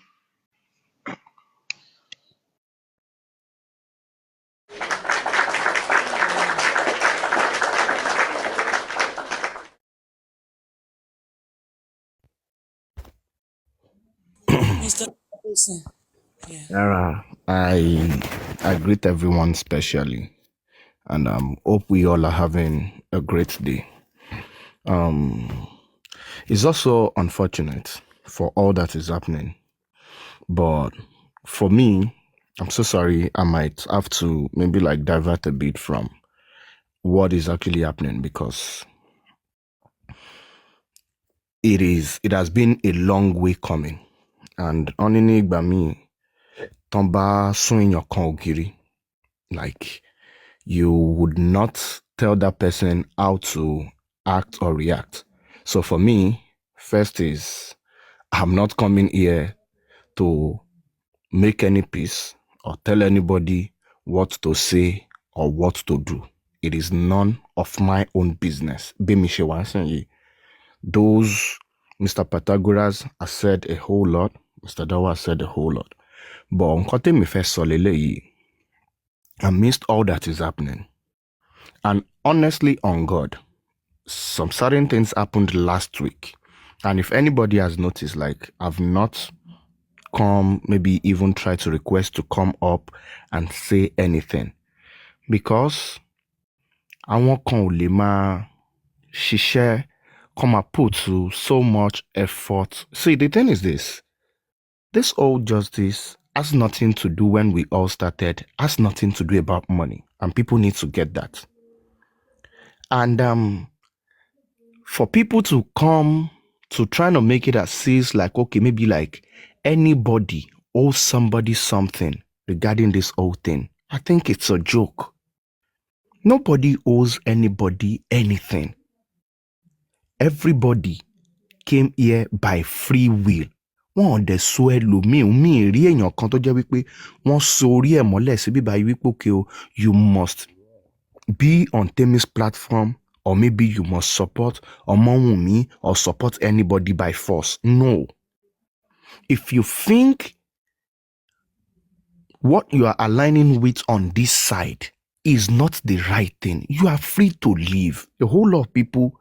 Listen. Yara, I greet everyone specially, and hope we all are having a great day. It's also unfortunate for all that is happening, but for me, I'm so sorry. I might have to maybe like divert a bit from what is actually happening, because it has been a long way coming, and only by me, tomba swing your kongiri, like you would not tell that person how to act or react. So for me, first is I'm not coming here to make any peace or tell anybody what to say or what to do. It is none of my own business. Those Mr. Pythagoras has said a whole lot. Mr. Dawa has said a whole lot. But on kote mi fe sọ leleyi, amidst all that is happening, and honestly on God, some certain things happened last week. And if anybody has noticed, like I've not come, maybe even try to request to come up and say anything, because àwọn kan ò lè máa ṣiṣẹ́ kó máa put to so much effort. See, the thing is this old justice has nothing to do, when we all started, has nothing to do about money, and people need to get that. And for people to come to try to make it as if like, okay, maybe like anybody owes somebody something regarding this whole thing, I think it's a joke. Nobody owes anybody anything. Everybody came here by free will. Wọ́n dẹ̀ so ẹlòmíì rí èèyàn kan tó jẹ́ wípé wọ́n so orí ẹ̀ mọ́lẹ̀ sí bíbá yìí wípé okay o, you must be on Temi's platform, or maybe you must support Omowunmi or support anybody by force. No. If you think what you are aligning with on this side is not the right thing, you are free to leave. A whole lot of people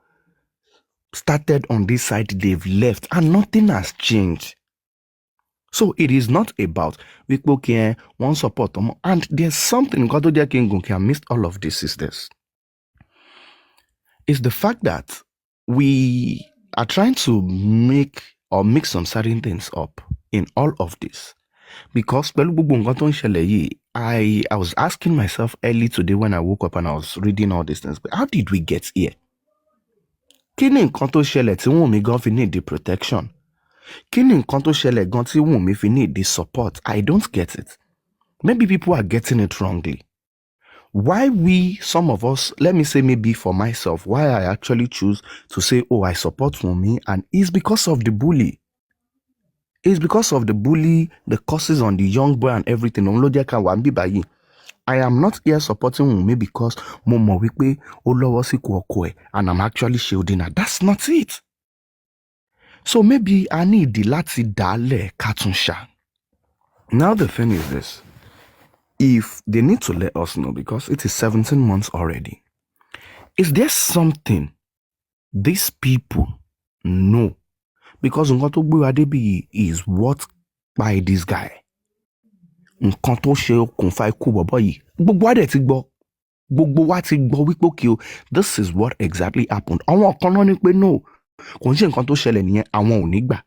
started on this side, they've left, and nothing has changed. So it is not about people can one support them. And there's something God can miss all of this is this. It's the fact that we are trying to make or mix some certain things up in all of this. Because I was asking myself early today when I woke up and I was reading all these things, but how did we get here? Kí ni nǹkan tó ṣẹlẹ̀ tí Wunmi gan fi need the protection? Kí ni nǹkan tó ṣẹlẹ̀ gan tí Wunmi fi need the support? I don't get it. Maybe people are getting it wrongly. Why we, some of us, let me say maybe for myself, why I actually choose to say, oh, I support Wunmi, and it's because of the bully. It's because of the bully, the curses on the young boy and everything. I am not here supporting Wunmi because Momo Wikwe Olowosi Kwokwe and I'm actually shielding her. That's not it. So maybe I need the lati dale katunsha. Now the thing is this. If they need to let us know, because it is 17 months already, is there something these people know? Because Ngoto Adebi is what by this guy. Nǹkan tó ṣe okùnfà ikú bọ̀bọ́ yìí gbogbo wa dẹ̀ ti gbọ́, gbogbo wa ti gbọ́ wípé okay o, this is what exactly happened. Àwọn kan náà ní pé no, kò ń ṣe nǹkan tó ṣẹlẹ̀ nìyẹn, àwọn ò ní gbà.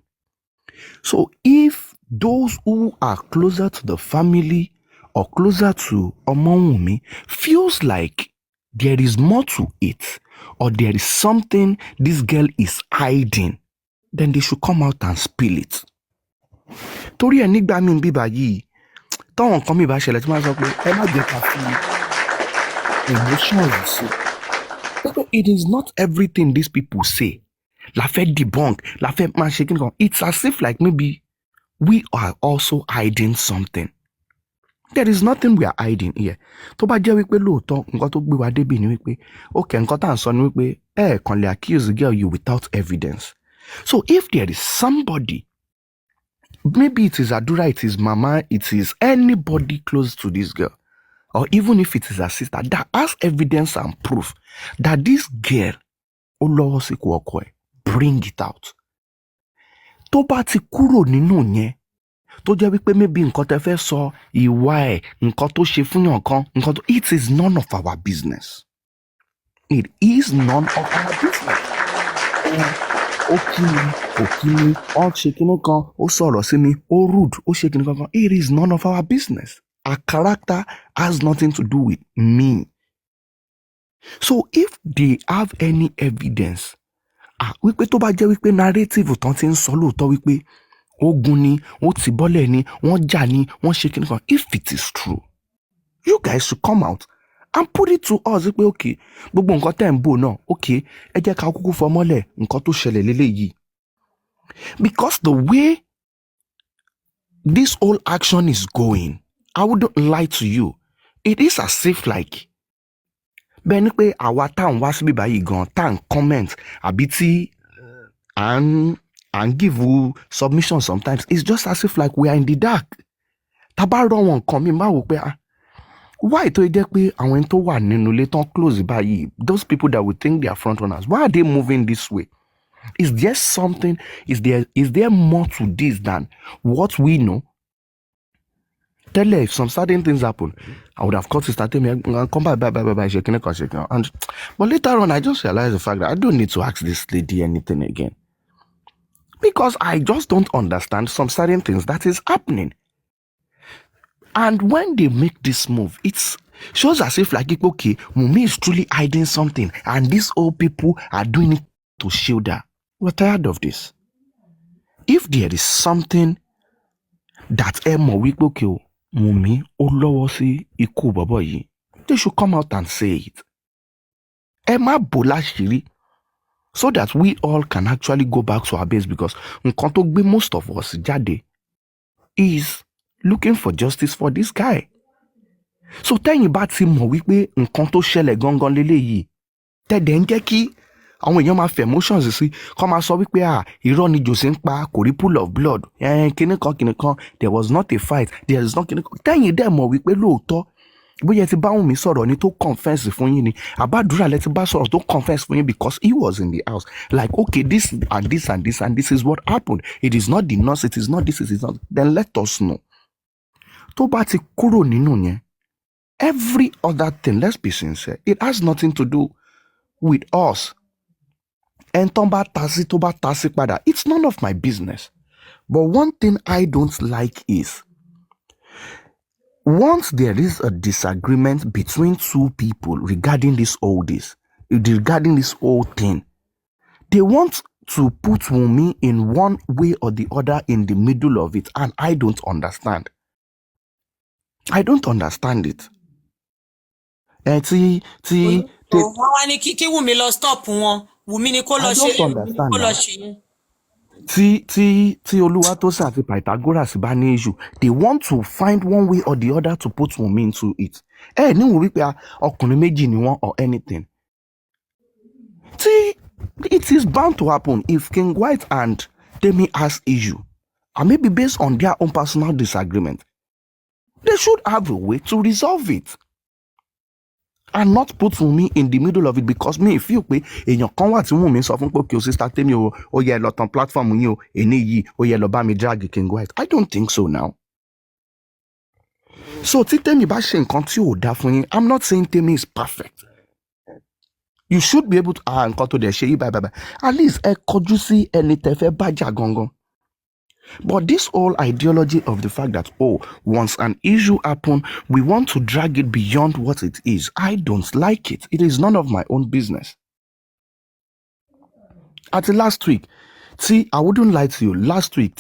So if those who are closer to the family or closer to Omowunmi feels like there is more to it, or there is something this girl is hiding, then they should come out and spill it. Torí ẹ̀ nígbà mi bíbá yìí, táwọn kan mi bá ṣẹlẹ̀ tí wọ́n sọ pé ẹ má jẹ́ ká fi emotions sí. It is not everything these people say. La fẹ́ debunk, la fẹ́ máa ṣe kíni kan. It's as if like maybe we are also hiding something. There is nothing we are hiding here. Tó bá jẹ́ wípé lóòótọ́ nǹkan tó gbé wa débi ni wípé okay, nǹkan tá à ń sọ ni wípé kàn lè accuse the girl you without evidence. So if there is somebody, maybe it is Adura, it is Mama, it is anybody close to this girl, or even if it is her sister, that has evidence and proof that this girl, Olowosi Kwokwe, bring it out. Tó bá ti kúrò nínú yẹn, tó jẹ́ wípé maybe nǹkan tẹ́ fẹ́ sọ ìwà ẹ̀ nǹkan tó ṣe fún yàn kan nǹkan tó it is none of our business. It is none of our business. Ó kí mi kò kí mi ó ṣe kinní kan ó sọ̀rọ̀ sí mi ó rude ó ṣe kinní kan. It is none of our business. Our character has nothing to do with me. So if they have any evidence wípé tó bá jẹ́ wípé narrative tán ti ń sọ lóòótọ́ wípé ogun ni ó ti bọ́lẹ̀ ni wọ́n jà ni wọ́n ṣe kinní kan, if it is true you guys should come out and put it to us wípé okay gbogbo nǹkan tẹ́ ń bò náà okay ẹ jẹ́ ká kúkú fọmọ́lẹ̀ nǹkan tó ṣẹlẹ̀ lélẹ́yìí. Because the way this whole action is going, I wouldn't lie to you, it is as if like bẹ́ẹ̀ ni pé àwa tá à ń wá síbí báyìí gan tá à ń comment àbí tí à ń give submission sometimes, it's just as if like we are in the dark. Tá bá rọ wọn nǹkan mi máa wò pé why tó jẹ́ pé àwọn ẹni tó wà nínú ilé tán close báyìí, those people that we think they are front runners, why are they moving this way? Is there something, is there more to this than what we know? Tell her if some certain things happen, I would have called Sister Temi, come by, shaking. But later on, I just realized the fact that I don't need to ask this lady anything again. Because I just don't understand some certain things that is happening. And when they make this move, it shows as if like, okay, Wunmi is truly hiding something, and these old people are doing it to shield her. We're tired of this. If there is something that okay, Wunmi ó lọ́wọ́ sí ikú bọ̀bọ̀ yìí, they should come out and say it. Ẹ má bò láṣìírí, so that we all can actually go back to our base, because nǹkan tó gbé most of us jáde is looking for justice for this guy. So tẹ́yìn bá ti mọ̀ wípé nǹkan tó ṣẹlẹ̀ gangan leléyìí, tẹ́dẹ̀ ń jẹ́ kí àwọn èèyàn máa fẹ́ emotions sí kọ́ máa sọ wípé irọ́ ni Jose ń pa kò rí pool of blood kinní kan there was not a fight, there is not kinní kan. Tẹ́yìn dẹ̀ mọ̀ wípé lóòótọ́ bóyá ti bá Wunmi sọ̀rọ̀ ni tó confess fún yín ni àbádúrà lẹ ti bá sọ̀rọ̀ tó confess fún yín because he was in the house, like okay this and this and this and this is what happened, it is not the nurse, it is not this, it is not, then let us know. Tó bá ti kúrò nínú yẹn, every other thing, let's be sincere, it has nothing to do with us. And tó bá ta sí padà, it's none of my business. But one thing I don't like is, once there is a disagreement between two people regarding this whole thing, they want to put Wunmi in one way or the other in the middle of it, and I don't understand. I don't understand it. Wọ́n wá ní kí Wunmi lọ stop wọn. Wunmi ni kó lọ ṣe. Tí Olúwatósìn àti Pythagoras bá ní issue, they want to find one way or the other to put Wunmi into it. Ní wọ́n wípé ọkùnrin méjì ni wọ́n or anything. It is bound to happen if King White and Temi has issue, and maybe based on their own personal disagreement, they should have a way to resolve it. And not put Wunmi in the middle of it, because me feel pé èèyàn kan wà tí Wunmi sọ fún pé kí o Sister Temi ó yẹ lọ tán platform yín o èní yìí ó yẹ lọ bá mi drag King White. I don't think so now. So tí Temi bá ṣe nǹkan tí ò dá fún yín, I'm not saying Temi is perfect. You should be able to nǹkan tó dẹ̀ ṣe yí bye. At least ẹ kọjú sí ẹni tẹ́ fẹ́ bájà gangan. But this whole ideology of the fact that, once an issue happens, we want to drag it beyond what it is, I don't like it. It is none of my own business. At the last week, I wouldn't lie to you, last week,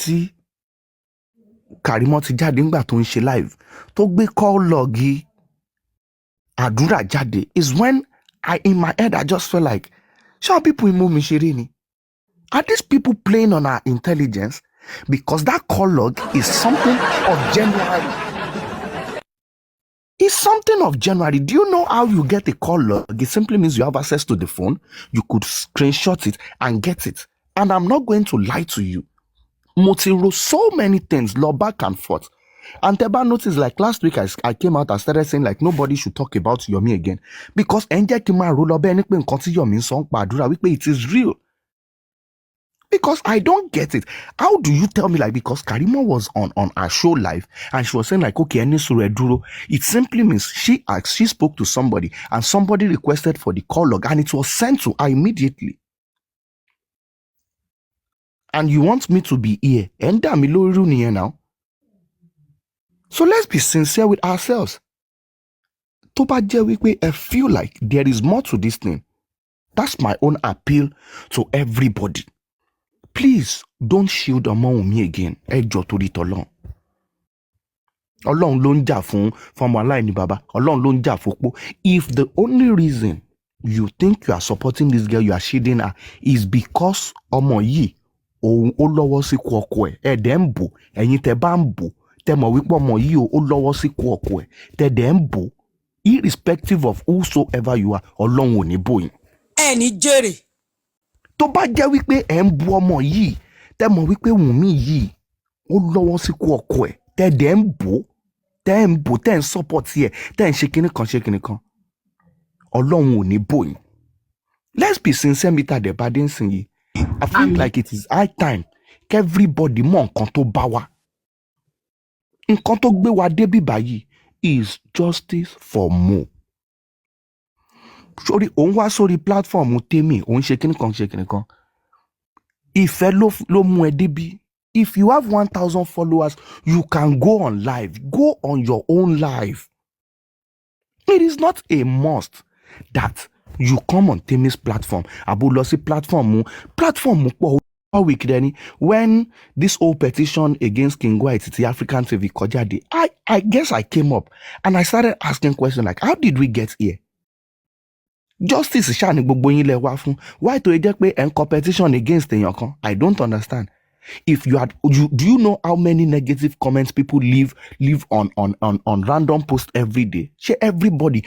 Karimo ti jáde ńgbà tó ń ṣe live, tó gbé call loggy àdúrà jáde, is when in my head, I just felt like, ṣé people mú mi ṣeré ni? Are these people playing on our intelligence? Because that call log is something of January. It's something of January. Do you know how you get a call log? It simply means you have access to the phone. You could screenshot it and get it. And I'm not going to lie to you. Motiro, so many things, law back and forth. And Teba noticed, like last week, I came out and started saying like nobody should talk about Yomi again. Because it is real. Because I don't get it. How do you tell me, like, because Karima was on our show live and she was saying like, okay, Duro, it simply means she spoke to somebody and somebody requested for the call log and it was sent to her immediately. And you want me to be here? Now. So let's be sincere with ourselves. I feel like there is more to this thing. That's my own appeal to everybody. Please don't shield Ọmọwùnmí again. Ẹ jọ̀ọ́ torí t'Ọlọ́run. Ọlọ́run ló ń jà fún ọmọ aláìní bàbá. Ọlọ́run ló ń jà f'opó. If the only reason you think you are supporting this girl, you are shielding her, is because ọmọ yìí òun ó lọ́wọ́ sí ikú ọkọ ẹ̀. Ẹ dẹ̀ ń bò. Ẹ̀yin tẹ́ bá ń bò. Tẹ́ mọ̀ wípé ọmọ yìí ó lọ́wọ́ sí ikú ọkọ ẹ̀. Tẹ́ dẹ̀ ń bò. Irrespective of whosoever you are, Ọlọ́run ò ní bò yín. Ẹ ní jèrè. Tó bá jẹ́ wípé ẹ̀ ń bu ọmọ yìí, tẹ́ mọ̀ wípé Wùnmí yìí ó lọ́wọ́ sí ikú ọkọ ẹ̀, tẹ́ dẹ̀ ń bò, tẹ́ ń support ẹ̀, tẹ́ ń ṣe kinní kan, Ọlọ́run ò ní bò yín. Let's be sincere Mr. Debadensin yìí. I feel like it is high time everybody mọ nǹkan tó bá wa. Nǹkan tó gbé wa débi báyìí is justice for Mo. Sorry, òun wá sórí platform Tèmi, òun ṣe kinní kan. Ìfẹ́ ló mú ẹ débi. If you have 1,000 followers, you can go on live. Go on your own live. It is not a must that you come on Temi's platform. Abu Losi platform pọ̀ week then when this whole petition against King White, the African TV Kojade, I guess I came up and I started asking questions like, how did we get here? Justice ṣáà ni gbogbo yín lẹ wá fún. Why tó jẹ́ pé en competition against èèyàn kan? I don't understand. If do you know how many negative comments people leave on random posts every day? Ṣé everybody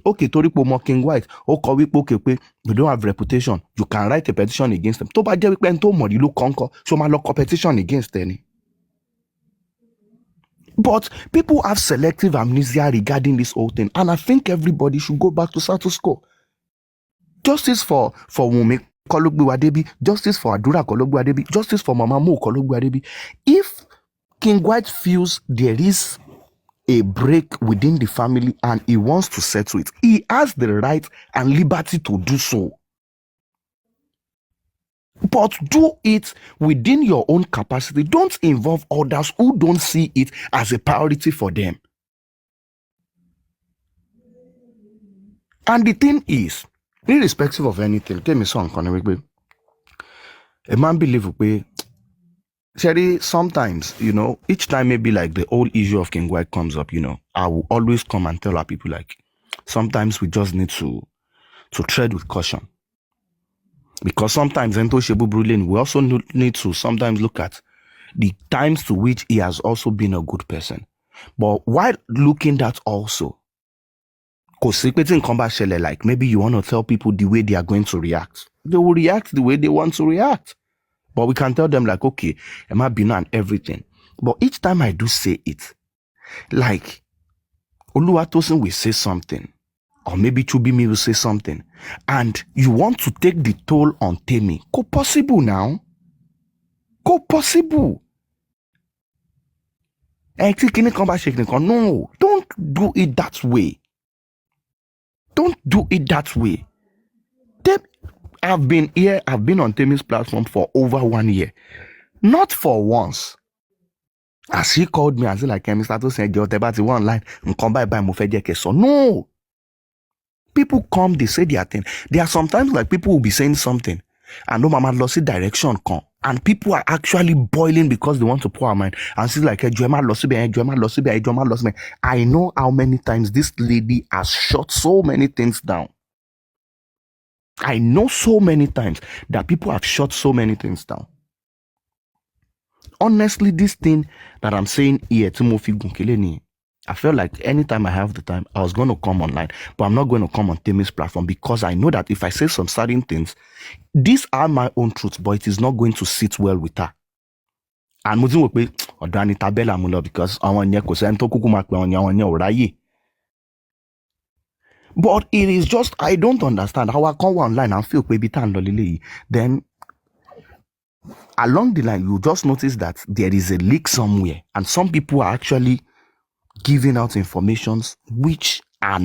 okay torí pé mo King White ó kọ wípé okay pé you don't have reputation, you can write a petition against them. Tó bá jẹ́ wípé ẹni tó mọ̀ rí ló kọ́ńkọ́, ṣó máa lọ competition against ẹni. But people have selective amnesia regarding this whole thing, and I think everybody should go back to status quo. Justice for Wunmi Kologbewadebi, justice for Adura Kologbewadebi, justice for Mama Mo Kologbewadebi. If King White feels there is a break within the family and he wants to settle it, he has the right and liberty to do so. But do it within your own capacity. Don't involve others who don't see it as a priority for them. And the thing is, irrespective of anything, tell me something. A man believe Sherry, sometimes, each time maybe like the whole issue of King White comes up, I will always come and tell our people like, sometimes we just need to tread with caution. Because sometimes we also need to sometimes look at the times to which he has also been a good person. But while looking at also, like maybe you want to tell people the way they are going to react. They will react the way they want to react. But we can tell them like, okay, Emma Bino and everything. But each time I do say it, like, Oluwatosin will say something. Or maybe Chubimi will say something. And you want to take the toll on Temi. Go possible now. Go possible. No, don't do it that way. Don't do it that way. I've been on Temi's platform for over 1 year. Not for once. As she called me and said like, Mr. To say, one line, come by so no. People come, they say their thing. There are sometimes like people will be saying something and no mama lost direction come. And people are actually boiling because they want to pour a mind. And she's like, I know how many times this lady has shut so many things down. I know so many times that people have shut so many things down. Honestly, this thing that I'm saying here, Timothy Gunkeleni, I felt like anytime I have the time, I was going to come online, but I'm not going to come on Temi's platform because I know that if I say some certain things, these are my own truths, but it is not going to sit well with her. And because but it is just, I don't understand how I come online and feel baby then along the line, you just notice that there is a leak somewhere, and some people are actually giving out informations which are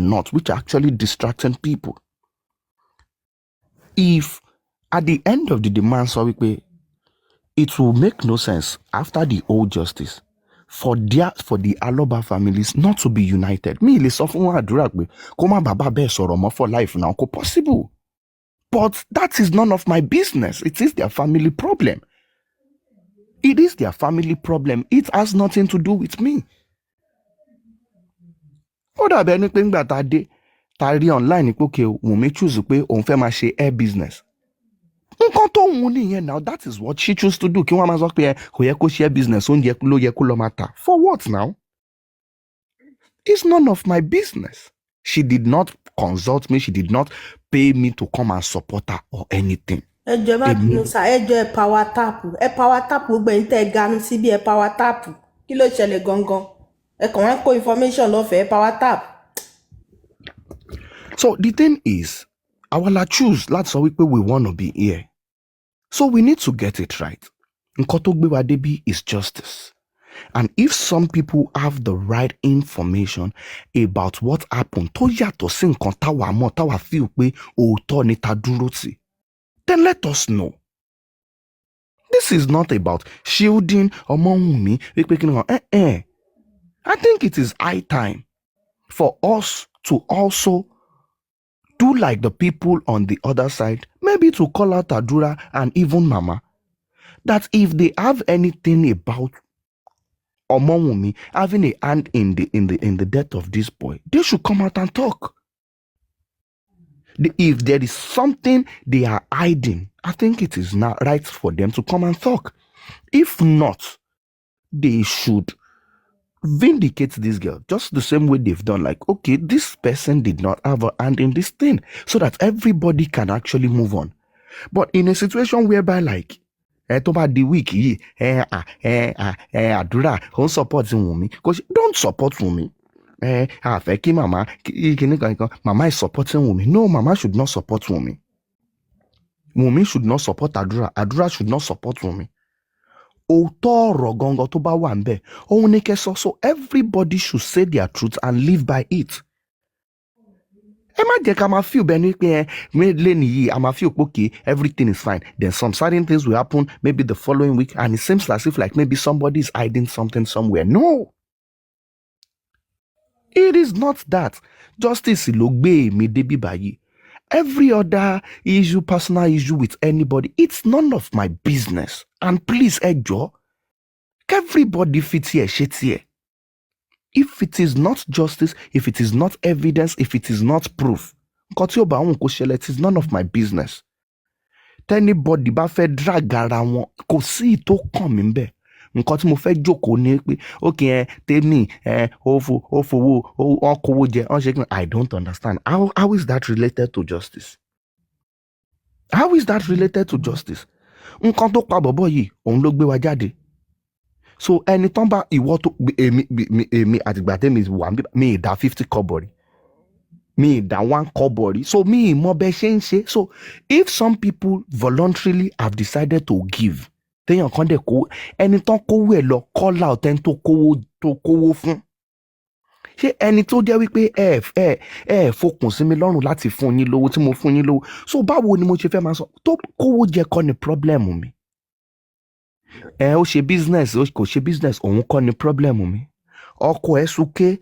actually distracting people. If at the end of the demand, it will make no sense after the old justice for the Aloba families not to be united. Me, le sọ fún àdúrà pé kó má bàbá bẹ́ẹ̀ sọ̀rọ̀ mọ́ for life now, kò possible. But that is none of my business. It is their family problem. It is their family problem. It has nothing to do with me. Ó dàbí ẹni pé ńgbà tá a dé tá a rí online pé okay, Wùnmí choose pé òun fẹ́ máa ṣe hair business. Nǹkan tó wù nìyẹn now, that is what she choose to do. Kí wọ́n máa sọ pé kò yẹ kó share business, oúnjẹ ló yẹ kó lọ máa tà. For what now? It's none of my business. She did not consult me. She did not pay me to come and support her or anything. Ẹjọ́ má bínú sá, ẹjọ́ ẹ power tap gbogbo ẹ̀yin tẹ́ ẹ ganu síbi ẹ power tap. Kí ló ṣẹlẹ̀ gangan? Ẹ kàn wọ́n kó information lọ́fẹ̀ẹ́ power tap. So the thing is, àwa la choose láti sọ wípé we want to be here. So we need to get it right. Nǹkan tó gbé wa débi is justice. And if some people have the right information about what happened, tó yàtọ̀ sí nǹkan táwa mọ̀, táwa feel pé òótọ́ ni ta dúró tì, then let us know. This is not about shielding Ọmọwùnmí wípé kí ni wọ́n. I think it is high time for us to also do like the people on the other side, maybe to call out Adura and even Mama, that if they have anything about Ọmọwùnmí having a hand in the death of this boy, they should come out and talk. If there is something they are hiding, I think it is now right for them to come and talk. If not, they should vindicate this girl just the same way they've done. Like, okay, this person did not have a hand in this thing, so that everybody can actually move on. But in a situation whereby like tó bá di week yìí àdúrà ó ń support Wùnmí, because don't support Wùnmí. Àfẹ́ kí màmá kíní kan màmá is supporting Wùnmí. No, màmá should not support Wùnmí. Wùnmí should not support Adura. Adura should not support Wùnmí. Òótọ́ ọ̀rọ̀ gangan tó bá wà ńbẹ̀ òun ní kẹ́ sọ, so everybody should say their truth and live by it. Ẹ má jẹ́ ká máa feel bẹ́ẹ̀ ni pé lẹ́nu yìí a máa feel okay, everything is fine, then some certain things will happen maybe the following week and it seems as if like maybe somebody is hiding something somewhere. No, it is not that. Justice ló gbé mi débi báyìí. Every other issue, personal issue with anybody, it's none of my business. And please, ẹjọ́, everybody fit here, shit here. If it is not justice, if it is not evidence, if it is not proof, nǹkan tí ó bá wọn kó ṣẹlẹ̀, it is none of my business. Tẹ́nibọ́dì bá fẹ́ drag ara wọn, kò sí ìtó kàn mí bẹ́ẹ̀. Nǹkan tí mo fẹ́ jókòó ní pé okay, tèmi ó fowó ọkọ̀wó jẹ ọ́n ṣe kí I don't understand. How is that related to justice? How is that related to justice? Nǹkan tó pa bọ̀bọ̀ yìí òun ló gbé wa jáde. So ẹni tán bá ìwọ tó èmi àtìgbà tèmi wà mí ìdá 50 kọ́bọ̀ rí, mi ìdá 1 kọ́bọ̀ rí, so mi ìmọ̀ bẹ́ẹ̀ ṣe ń ṣe. So if some people voluntarily have decided to give, téèyàn kan dẹ̀ kó ẹni tán kówó ẹ̀ lọ call out ẹni tó kówó fún. Ṣé ẹni tó jẹ́ wípé ẹ fokùn sí mi lọ́rùn láti fún yín lówó tí mo fún yín lówó, so báwo ni mo ṣe fẹ́ máa sọ tó kówó jẹ kọ́ ni problem mi? Ó ṣe business kò ṣe business òun kọ́ ni problem mi. Ọkọ ẹ̀ súnké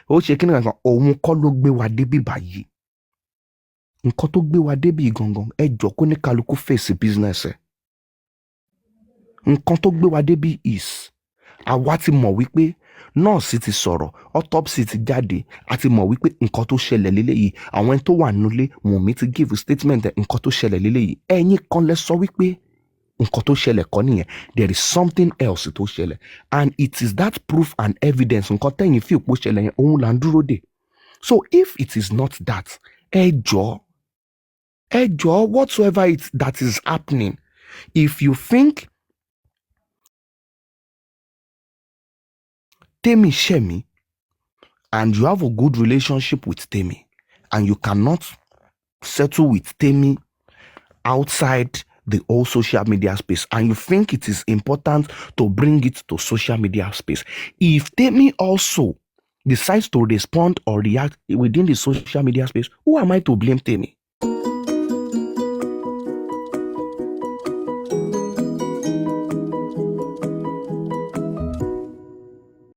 ó ṣe kíni kankan òun kọ́ ló gbé wa débi báyìí. Nǹkan tó gbé wa débi gangan ẹ jọ kó ní kálukú face business ẹ̀. Nǹkan tó gbé wa débi is àwa ti mọ̀ wípé nọ́ọ̀sì ti sọ̀rọ̀, autopsy ti jáde, a ti mọ̀ wípé nǹkan tó ṣẹlẹ̀ léléyìí, àwọn ẹni tó wà nílé Wùnmí ti give statement nǹkan tó ṣẹlẹ̀ léléyìí. Ẹ̀yin kan lẹ sọ wípé nǹkan tó ṣẹlẹ̀ kọ́ nìyẹn, there is something else tó ṣẹlẹ̀, and it is that proof and evidence nǹkan tẹ̀yìn fi òpó ṣẹlẹ̀ yẹn òun là ń dúró dè. So if it is not that, ẹ jọ̀ọ́ whatsoever that is happening, if you think Temi Shemi and you have a good relationship with Temi and you cannot settle with Temi outside the whole social media space, and you think it is important to bring it to social media space. If Temi also decides to respond or react within the social media space, who am I to blame Temi?